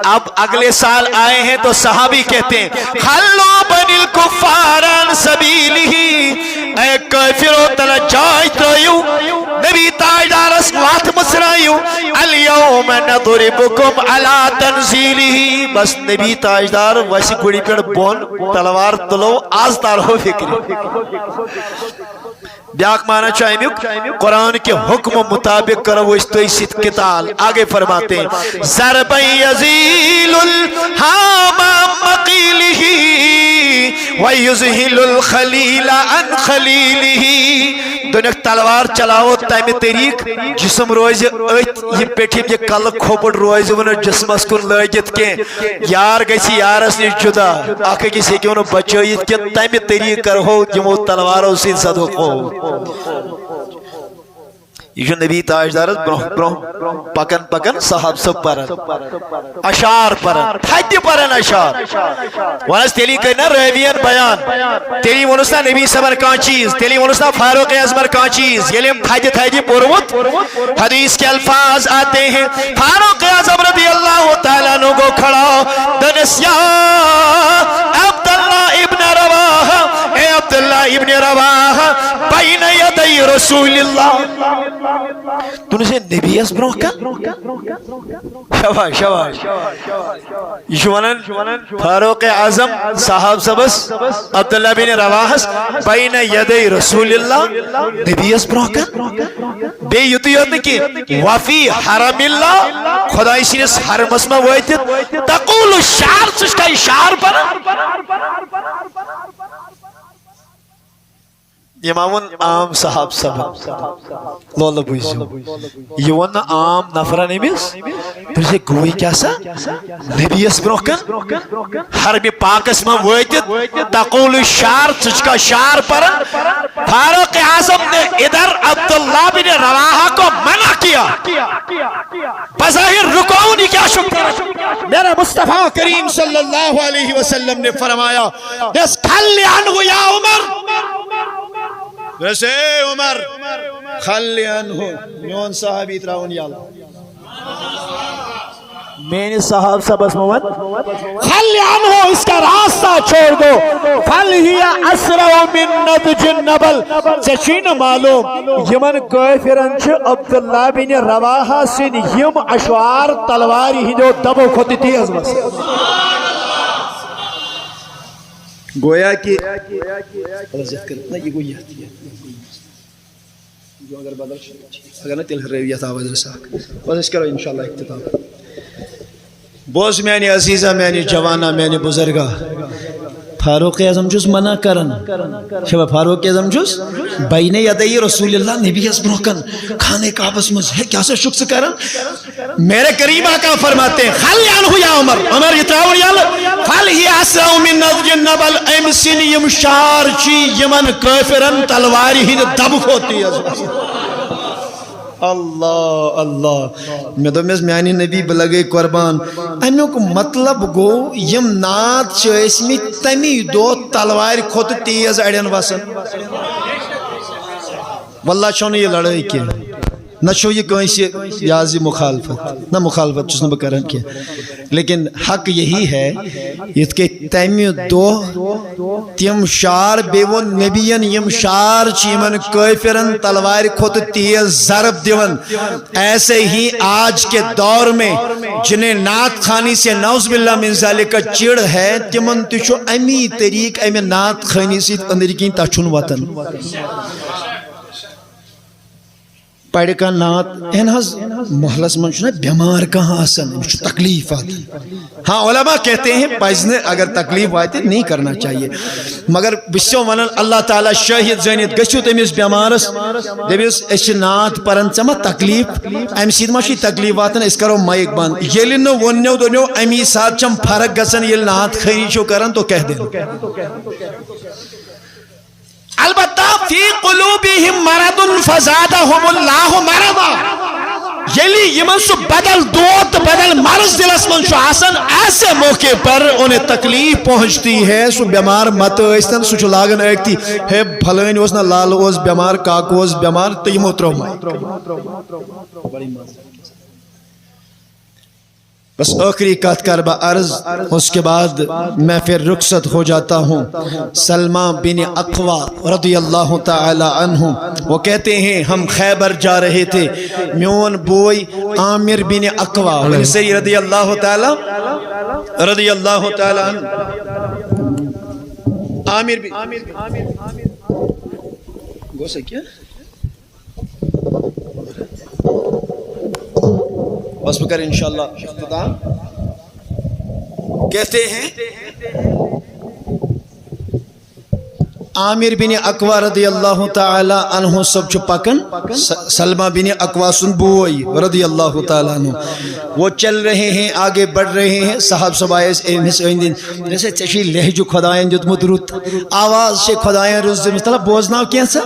اب اگلے سال آئے ہیں تو صحابی کہتے ہیں خلو بن الکفاران سبیلی اے کافرو تلجائت رہیو نبی تاجدارس وات مسرائیو الیوم نضربکم علا تنزیلی بس نبی تاجدار ویسی گوڑی پر بون تلوار تلو آزدار ہو فکری بیاک مانا چاہیے قرآن کے حکم مطابق کرو اس تو اس قتال آگے فرماتے ہیں ضرب یزیل الحام مقیلہی ویزہل الخلیل عن خلیلہی دنک تلوار چلاو تمہ طریق جسم روز ات یہ پیٹھم یہ کل کھوپڑ روز ون جسمس کن لگت کی یار گژھِ یارس نش جدا اخ أکِس ہیٚکو نہٕ بچٲیِتھ کی تمہ طریق کرہو یمو تلوارو سۭتۍ صدقو یہ نبی تاجدارس برہ برہ پکن پکن صاحب سب پرن اشار پرن تھدِ پرن اشار ونس تیلی کرنا راوین بیان تیلی ونس نا نبی صبر کان چیز تیلی ونس نا فاروق اعظم کان چیز یلیم تھدِ تھدِ پورمت حدیث کے الفاظ آتے ہیں فاروق اعظم رضی اللہ تعالیٰ عنہ کو کھڑا دنس یا عبداللہ ابن رواحہ اے عبداللہ ابن رواحہ بین یدی رسول اللہ تو نے نبی اس برو کا شاباش شاباش یہ فاروق اعظم صاحب سبس عبداللہ بن رواحس بین یدی رسول اللہ نبی اس برو کا بے یوت کی وفی حرم اللہ خدای سینس حرم اسما ویتت تقول الشعر سشکا اشار پر یہ ماون عام صاحب صاحب لولا بویزو یہ ون عام نفران امیس پھر سے گوئی کیا سا نبی اس بروکن حرب پاک اسما ویتت تقول الشعر سچکا شعر پر فاروق اعظم نے ادھر عبداللہ بن رواحہ کو منع کیا بظاہر رکعونی کیا شکر میرا مصطفیٰ کریم صلی اللہ علیہ وسلم نے فرمایا دس کھلی عنہ یا عمر ویسے عمر خلی عنہ میون صحابی تراؤن یا میں نے صحاب سبس موت خلی عنہ اس کا راستہ چھوڑ دو فَلْهِيَ أَسْرَعُ مِن نَضْجِ النَّبَلِ چچین معلوم یمن کافرن چھ عبداللہ بن رواحہ سن یم اشعار تلواری ہندو دبو کھوتی تیز بس گویا کہ اگر بدل اگر نہ تیل رویت آواز رساک بس اس کرو انشاءاللہ اختتام بوز میانی عزیزہ میانی جوانہ میانی بزرگہ فاروق اعظم جس منع کرن شبہ فاروق اعظم جس بین یدی رسول اللہ نبی اس بروکن کھانے کعبس مز ہے کیا سے شخص کرن میرے قریب آقا فرماتے ہیں خلی عنہ یا عمر عمر یہ تراؤن یا فَلْهِ أَسْرَعُ مِن نَضْجِ النَّبَلِ امسن یم شار چی یمن کافرن تلواری ہی دبک ہوتی ہے اللہ اللہ میں دومیز میانی نبی بلگے قربان امیوں کو مطلب گو یم نات چیسمی تمی دو تلوار خود تیز اڑین واسن واللہ چھونے یہ لڑائی کیا نہ چھو یہ کہیں سے یازی مخالفت نہ مخالفت چس نہ بکرن کیا لیکن حق یہی ہے یہ کہ تیمی دو تیم شار بیون نبیین یم شار چیمن کافرن تلوار خود تیز ضرب دیون ایسے ہی آج کے دور میں جنہیں نات خانی سے نعوذ باللہ من ذالک کا چڑ ہے تیمن تیچو امی طریق امی نات خانی سے اندرکین تاچون وطن پڑھ کا نات انہاز محلس من چھنا بیمار کہاں آسن چھو تکلیف آتی ہاں علماء کہتے ہیں پائزنے اگر تکلیف آتی نہیں کرنا چاہیے مگر بسیوں ونن اللہ تعالیٰ شاہد زینیت گشو تمیز بیمارس دیویس اچھ نات پرن چما تکلیف ایم سید ماشی تکلیف آتن اس کرو مائک بند یہ لنو ونیو دنیو امی ساتھ چم فرق گسن یہ نات خیری چو کرن تو کہہ دیں البتہ فی قلوبہم مرض فزادہم اللہ مرضا یلی یمن سو بدل دوت بدل مرض دلس من شو آسن ایسے موقع پر انہیں تکلیف پہنچتی ہے سو بیمار مت ایستن سو چلاغن ایکتی ہے بھلین اوزنا لال اوز بیمار کاکوز بیمار تیمو ترو مائی بس آخری کات کر با عرض اس کے بعد میں پھر رخصت ہو جاتا ہوں سلمہ بن اقوا رضی اللہ تعالی عنہ وہ کہتے ہیں ہم خیبر جا رہے تھے میون بوئی عامر بن اقوا رضی اللہ تعالی عنہ عامر بن گو سے کیا بس بکر انشاءاللہ اختتام کہتے ہیں عامر بن اقوا رضی اللہ تعالی عنہ سب پکن سلمہ بن اقوا سن بوئی رضی اللہ تعالی عنہ وہ چل رہے ہیں آگے بڑھ رہے ہیں صاحب سبائس جیسے چشی لہجو خدائن جتمت رت آواز سے خدائن رز مطلب بوزناو کیسا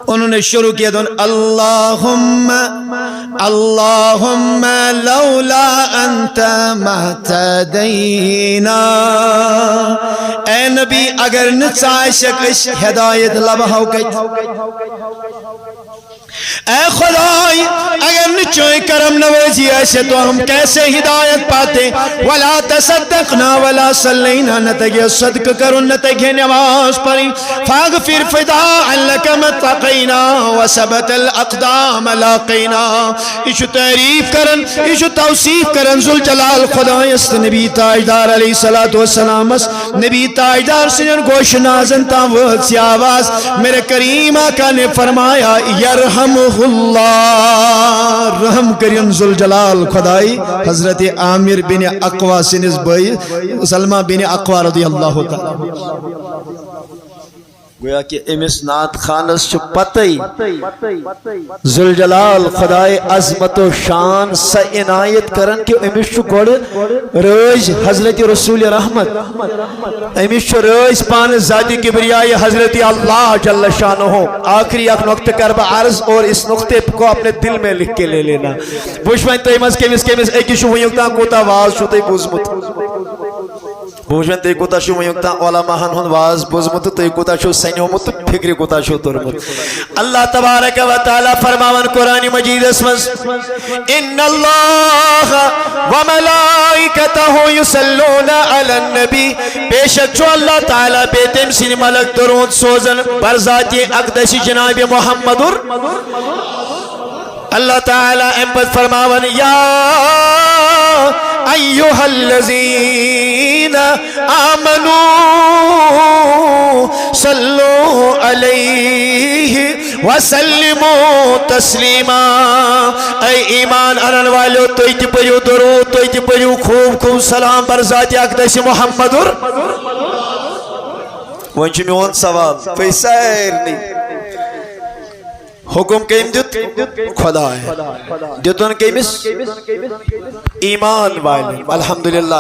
انہوں نے شروع کیا دون اللہم اللہم لولا انت مہتدینا اے نبی اگر نچائشک اس ہدایت لبہو کت اے خدای اگر نچوئی کرم نوازی ایسے تو ہم کیسے ہدایت پاتے ولا تصدقنا ولا صلینا نتگی صدق کرن نتگی نماز پڑی فاغفر فداء لک متقینا وثبت الاقدام لاقینا ایشو تعریف کرن ایشو توصیف کرن ذوالجلال خدای است نبی تاجدار علیہ السلام نبی تاجدار سنن گوش نازن تاوت سی آواز میرے کریم آقا نے فرمایا یرحم اللہ رحم کریم ذوالجلال خدائی حضرت عامر بن اقوا سنس بھائی سلمہ بن اقوا رضی اللہ تعالی گویا کہ امس نات خانس چھ پتئی ذوالجلال خدای عظمت و شان سا عنایت کرن کہ امس چھ گوڑ رج حضرت رسول رحمت امس چھ رج پان ذاتی کبریائی حضرت اللہ جل شانہ آخری ایک نقطہ کربا عرض اور اس نقطے کو اپنے دل میں لکھ کے لے لینا بوشوین تیمز کیمز ایکی شو ویوکتا کوتا واز شو تی بوزمت بوشوین تی کوتا شو ویوکتا علماء ہن واز بوزمت تی کوتا شو سنیومت فکری کوتا شو ترمت اللہ تبارک و تعالی فرماون قرآن مجید اسمز ان اللہ و ملائکتہ یصلون علی النبی بے شک جو اللہ تعالی بے تمسین ملک درود سوزن برذات اقدس جناب محمد اللہ تعالی امبت فرماون یا ایوہ الذین آمنوا صلو علیہ وسلموا تسلیما اے ایمان انن والو تویت پریو درود تویت پریو خوب خوب سلام بر ذات اقدس محمد ونچ میون سوال فیسائر نہیں حکم کیم دیت خدا ہے دیتون کیمس ایمان والے الحمدللہ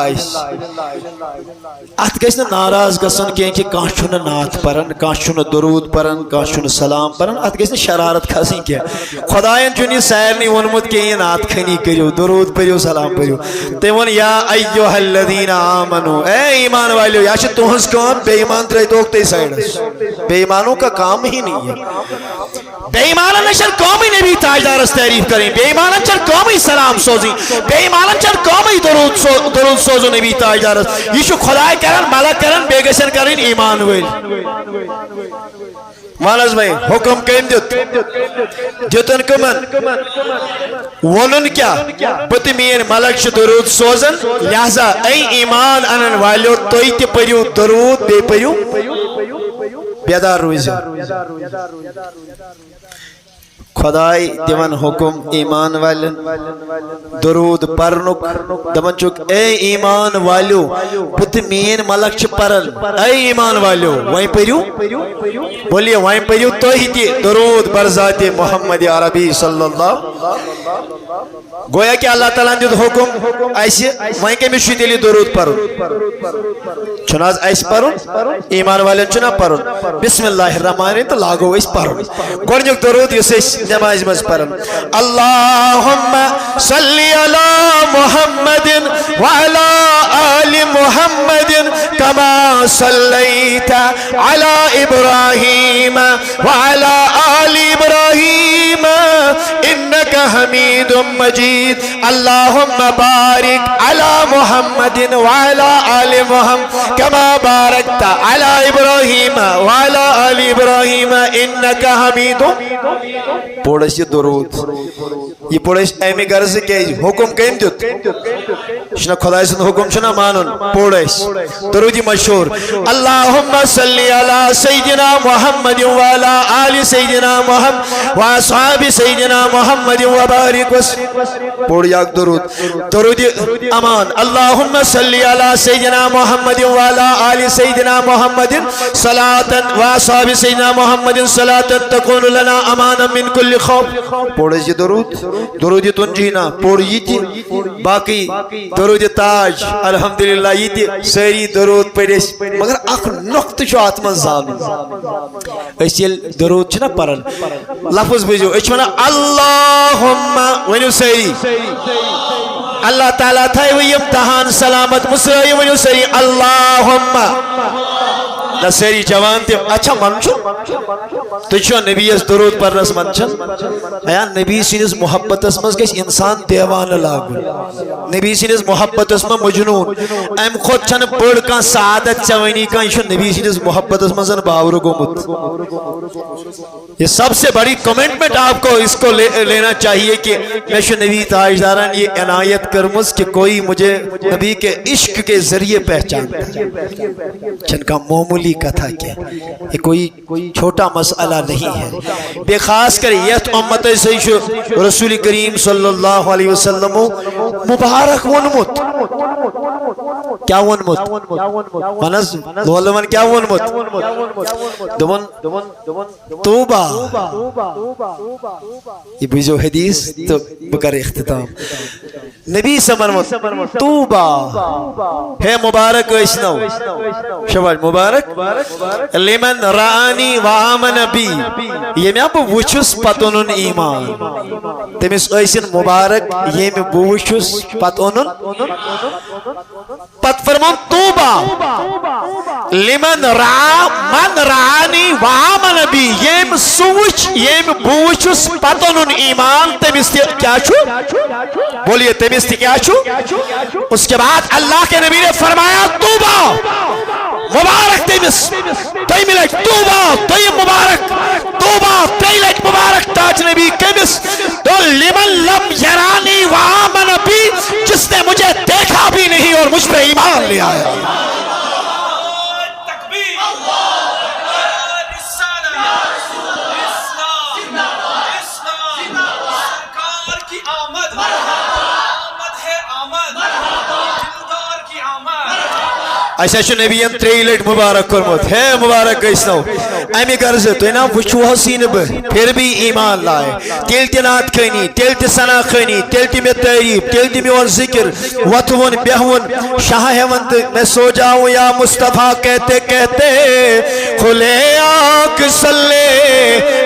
ات گژھِ نہٕ ناراض گژھُن کینٛہہ کہ کانٛہہ چھُنہٕ نعت پران کانٛہہ چھُنہٕ درود پران کانٛہہ چھُنہٕ سلام پران ات گژھِ نہٕ شرارت کھسٕنۍ کینٛہہ خدایَن چھُنہٕ یہِ سارنٕے ووٚنمُت کہِ یہِ نعت خٲنی کٔرِو درود پٔرِو سلام پٔرِو تٔمۍ ووٚن یا ایُّہا الذیٖنَ آمنو اے ایمان والیو یہ چھِ تُہنٛز کٲم بے ایمان ترٲیتوکھ تُہۍ سایڈس بے ایمانوں کا کام ہی نہیں ہے بے ایمانن نشن قومی نبی تاجدارس تعریف کریں بے ایمانن چل قومی سلام سوزی بے ایمانن چل قومی درود سوزو نبی تاجدارس یہ چھو خدای کرن ملک کرن بے گسن کرن ایمان ویل مانس بھائی حکم کیم دیتن کمن ونن کیا بت مین ملک چھ درود سوزن لہذا اے ایمان انن والیو توی تی پریو درود بے پریو بیدار روزی خدای دیون حکم ایمان والن درود پرنک دمن چک اے ایمان والیو بت مین ملک چھ پرن اے ایمان والیو وائیں پریو بولیے وائیں پریو تو ہی تی درود برذات محمد عربی صلی اللہ گویا کہ اللہ تعالیٰ نے حکم ایسے وہیں کے میں شیدلی درود پرن چناز ایس پرن ایمان والے چنا پرن بسم اللہ الرحمن الرحیم تو لاغو اس پرن گورنیک درود یسیس نماز مز پرن اللہم صلی علی محمد وعلا آل محمد کما صلیت علی ابراہیم وعلا آل ابراہیم انکا حمید مجید اللہم بارک علی محمد وعلا آل محمد کما بارکت علی ابراہیم وعلا آل ابراہیم إنك حميد پوڑش یہ درود یہ پوڑش ایمی غرض کے حکم کیم دیت شنا خدا سن حکم شنا مانن پوڑش درودی مشہور اللہم صلی علی سیدنا محمد وعلا آل سیدنا محمد واصحاب سیدنا محمد وبارک پوڑ یک درود امان اللہم صلی علی سیدنا محمد وعلا آل سیدنا محمد صلاة واصحاب سیدنا محمد صلاة تکون لنا امانا من کل خوف پوڑش یہ درود تنجینا پوڑ یہ تھی باقی درود تاج الحمدللہ یہ تھی سری درود پڑھش مگر اخ نقط چو آتمن زامن اس یہ درود چھنا پرن لفظ بجو اس چھنا اللہم ونیو سری اللہ تعالیٰ تھائی وی امتحان سلامت مسرائی ونیو سری اللہم نہ سری جوان تے اچھا منچو تجھو نبی اس درود پر رس منچن ایا نبی سینس محبت اس مز گیس انسان دیوان لاغ نبی سینس محبت اس مز مجنون ایم خود چھن بڑ کا سعادت چوینی کا ایشو نبی سینس محبت اس مزن باور گمت یہ سب سے بڑی کمنٹمنٹ آپ کو اس کو لینا چاہیے کہ میں شو نبی تاجداران یہ عنایت کرمز کہ کوئی مجھے نبی کے عشق کے ذریعے پہچانتا چھن کا مومولی کا تھا کیا یہ کوئی چھوٹا مسئلہ نہیں ہے بے خاص کر یہ امت سے شو رسول کریم صلی اللہ علیہ وسلم مبارک ونمت کیا ونمت منز دولمن کیا ونمت دمن توبہ یہ بجو حدیث تو بکر اختتام نبی سمرمت توبہ ہے مبارک اسنو شباج مبارک لمن رانی وآمن بی یہ میں آپ وچھس پتونن ایمان تمیس ایسن مبارک یہ میں بوچھس پتونن پت فرمان توبہ لمن رانی وآمن بی یہ میں سوچ یہ میں بوچھس پتونن ایمان تمیس کیا چھو بولیے تمیس کیا چھو اس کے بعد اللہ کے نبی نے فرمایا توبہ مبارک تیمس تیملک توبہ تیم مبارک توبہ تیلک مبارک تاج نبی کیمس تو لمن لم یرانی وآمن بی جس نے مجھے دیکھا بھی نہیں اور مجھ پہ ایمان لے آیا ایسا شو نبی ام تریلٹ مبارک کرمت ہے مبارک اسنو ایمی غرض تو اینا وچو حسین بہ پھر بھی ایمان لائے تیل تنات کھینی تیل تسنا کھینی تیل تی میں تعریف تیل تی میں اور ذکر وطون بیہون شاہ ہونت میں سو جاؤں یا مصطفیٰ کہتے کہتے کھلے آنکھ صلی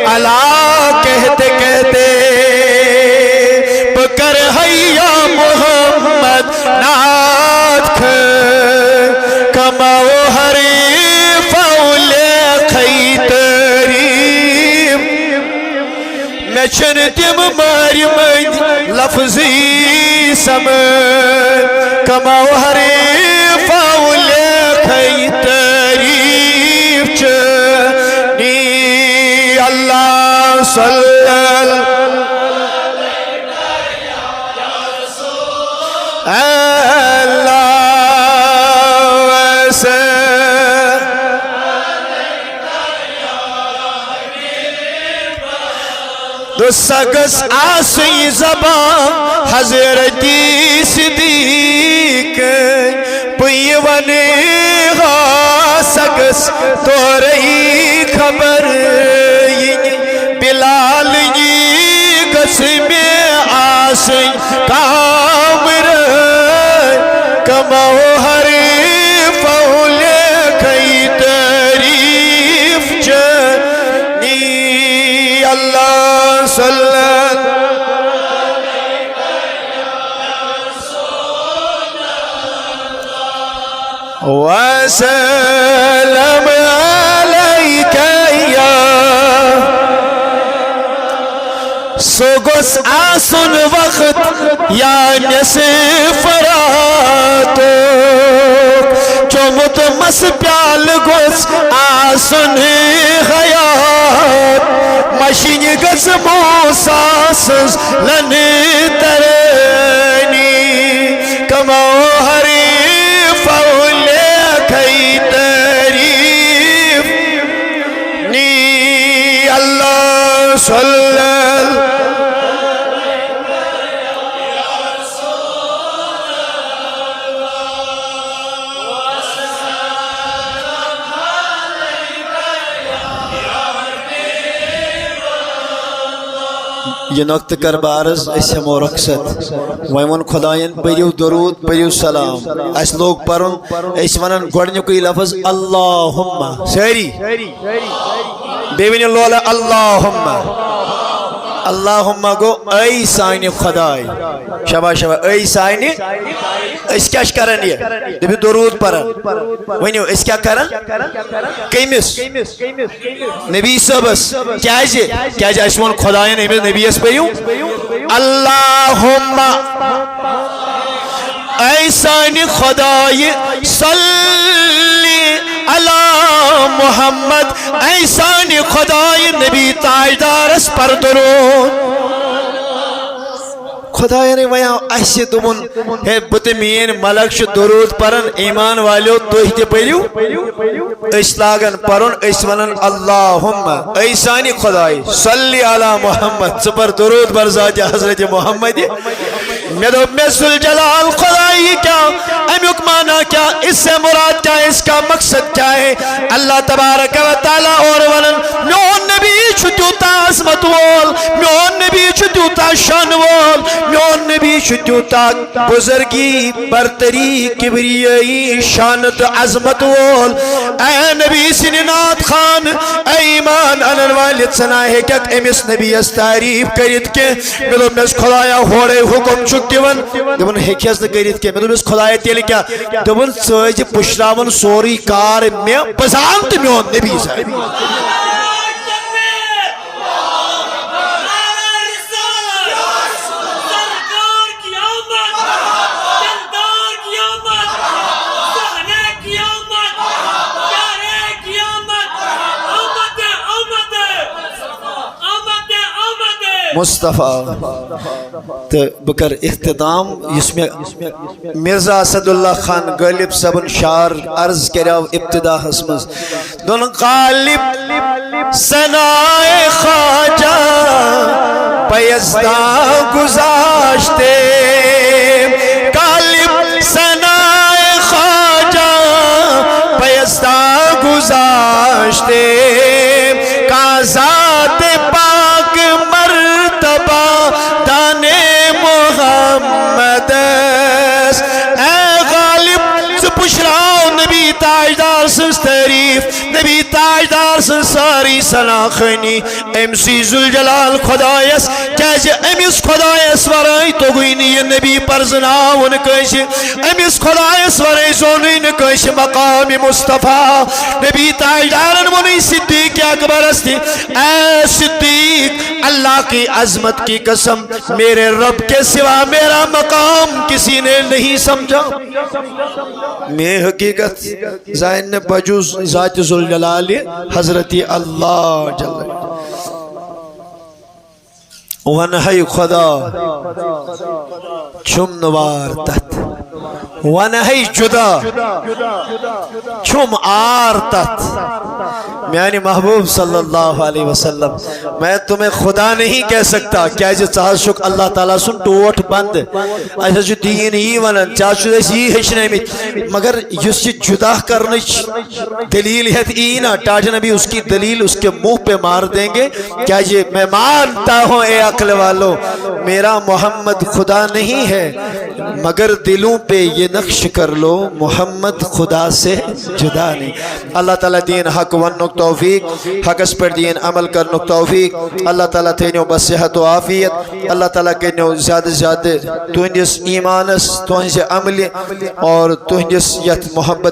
اللہ کہتے کہتے بکر حیا محمد نات کماؤ حریف اولے خیتری میں چنتیم ماری مند لفظی سمن کماؤ حریف اولے خیتری چنی اللہ صلی اللہ تو سگس آسی زبان حضرتی صدیق پیوانی غا سگس تو رہی خبر بلال یہ قسم آسی کامر کماؤ حریف اولے کئی تعریف جنی اللہ صلی اللہ وسلم علیک یا سوگس آسن وقت یا نصف راتو چومت مس پیال گس آسن خیال عزمو ساسز لن ترنی کمو حریف اولے کئی تعریف نی اللہ صلی یہ نقط کر بارز اس ہمو رقصت ویمون خدایان پریو درود پریو سلام اس لوگ پرن اس ونن گوڑنیوکی لفظ اللہم ساری بیوین اللہ اللہم اللہم گو اے سائن خدای شبا شبا اے سائن اس کیا کرن یہ دبی درود پرن ونیو اس کیا کرن کیمس نبی صبس کیا جی اشمون خدایان نبی اس پیو اللہم اے سائن خدای صلی علی محمد اے سائن خدای نبی تاجدار اس پر درود خدای نے ویا ایسے دمون ہے بتمین ملک شو درود پرن ایمان والیو توہتے پریو اس لاغن پرن اس ونن اللہم اے سانی خدای صلی علی محمد سپر درود برزاج حضرت محمد میں سلجلال خدای کیا امیک مانا کیا اس سے مراد کیا اس کا مقصد کیا ہے اللہ تبارک و تعالی اور ونن میون نبی چھتیوتا عظمت وول میون نبی چھتیوتا شان وول میون نبی چھتیوتا بزرگی برتری کبریائی شانت عظمت وول اے نبی سنینات خان اے ایمان انن والد سنائے کہ امس نبی اس تعریف کرت کے ملو میں خدایا ہوڑے حکم چھک دبن ہیکیس نہ کریت کے میں اس خدای تیل کیا دبن سوج پشراون سوری کار میں بزانت میون نبی صاحب مصطفیٰ تو بکر اختتام اس میں مرزا اسد اللہ خان غالب صبن شعر عرض کراو ابتدا حسمز دون غالب سنائے خواجہ پیزدہ گزاشتے غالب سنائے خواجہ پیزدہ گزاشتے کازات پاک مرتبہ دانے محمد اے غالب سے پوچھ رہا ہوں نبی تاجدار سنس تعریف نبی تاجدار سنس ساری سناخنی امسی ذوالجلال خدایس کیسے امیس خدایس ورائی تو گوئی نہیں یہ نبی پر زناون کیسے امیس خدایس ورائی زونی نکیسے مقام مصطفیٰ نبی تاجدارن منی صدیق اکبر استی اے صدیق اللہ کی عظمت کی قسم میرے رب کے سوا میرا مقام کسی نے نہیں سمجھا میں حقیقت زائن نے بجوز ذات ذوالجلال حضرت اللہ جل ونہی خدا چم نوار تحت ونہی جدا چم آر تحت میانی محبوب صلی اللہ علیہ وسلم میں تمہیں خدا نہیں کہہ سکتا کیا جی چاہت شک اللہ تعالیٰ سن ٹوٹ بند ایسا جو دین ہی ونن چاہت شد ایسی ہی ہشنے میں مگر جس سے جدا کرنے دلیل ہے اینا تاج نبی اس کی دلیل اس کے منہ پہ مار دیں گے کیا جی میں مانتا ہوں اے عقل والو میرا محمد خدا نہیں ہے مگر دلوں پہ یہ نقش کر لو محمد خدا سے جدا نہیں اللہ تعالیٰ دین حق ونک توفیق حق اس پر دین عمل کرنک توفیق اللہ تعالیٰ تینیو بس صحت و عافیت اللہ تعالیٰ کنیو زیادہ زیادہ تونجس ایمانس تونجس عمل اور تونجس یت محبت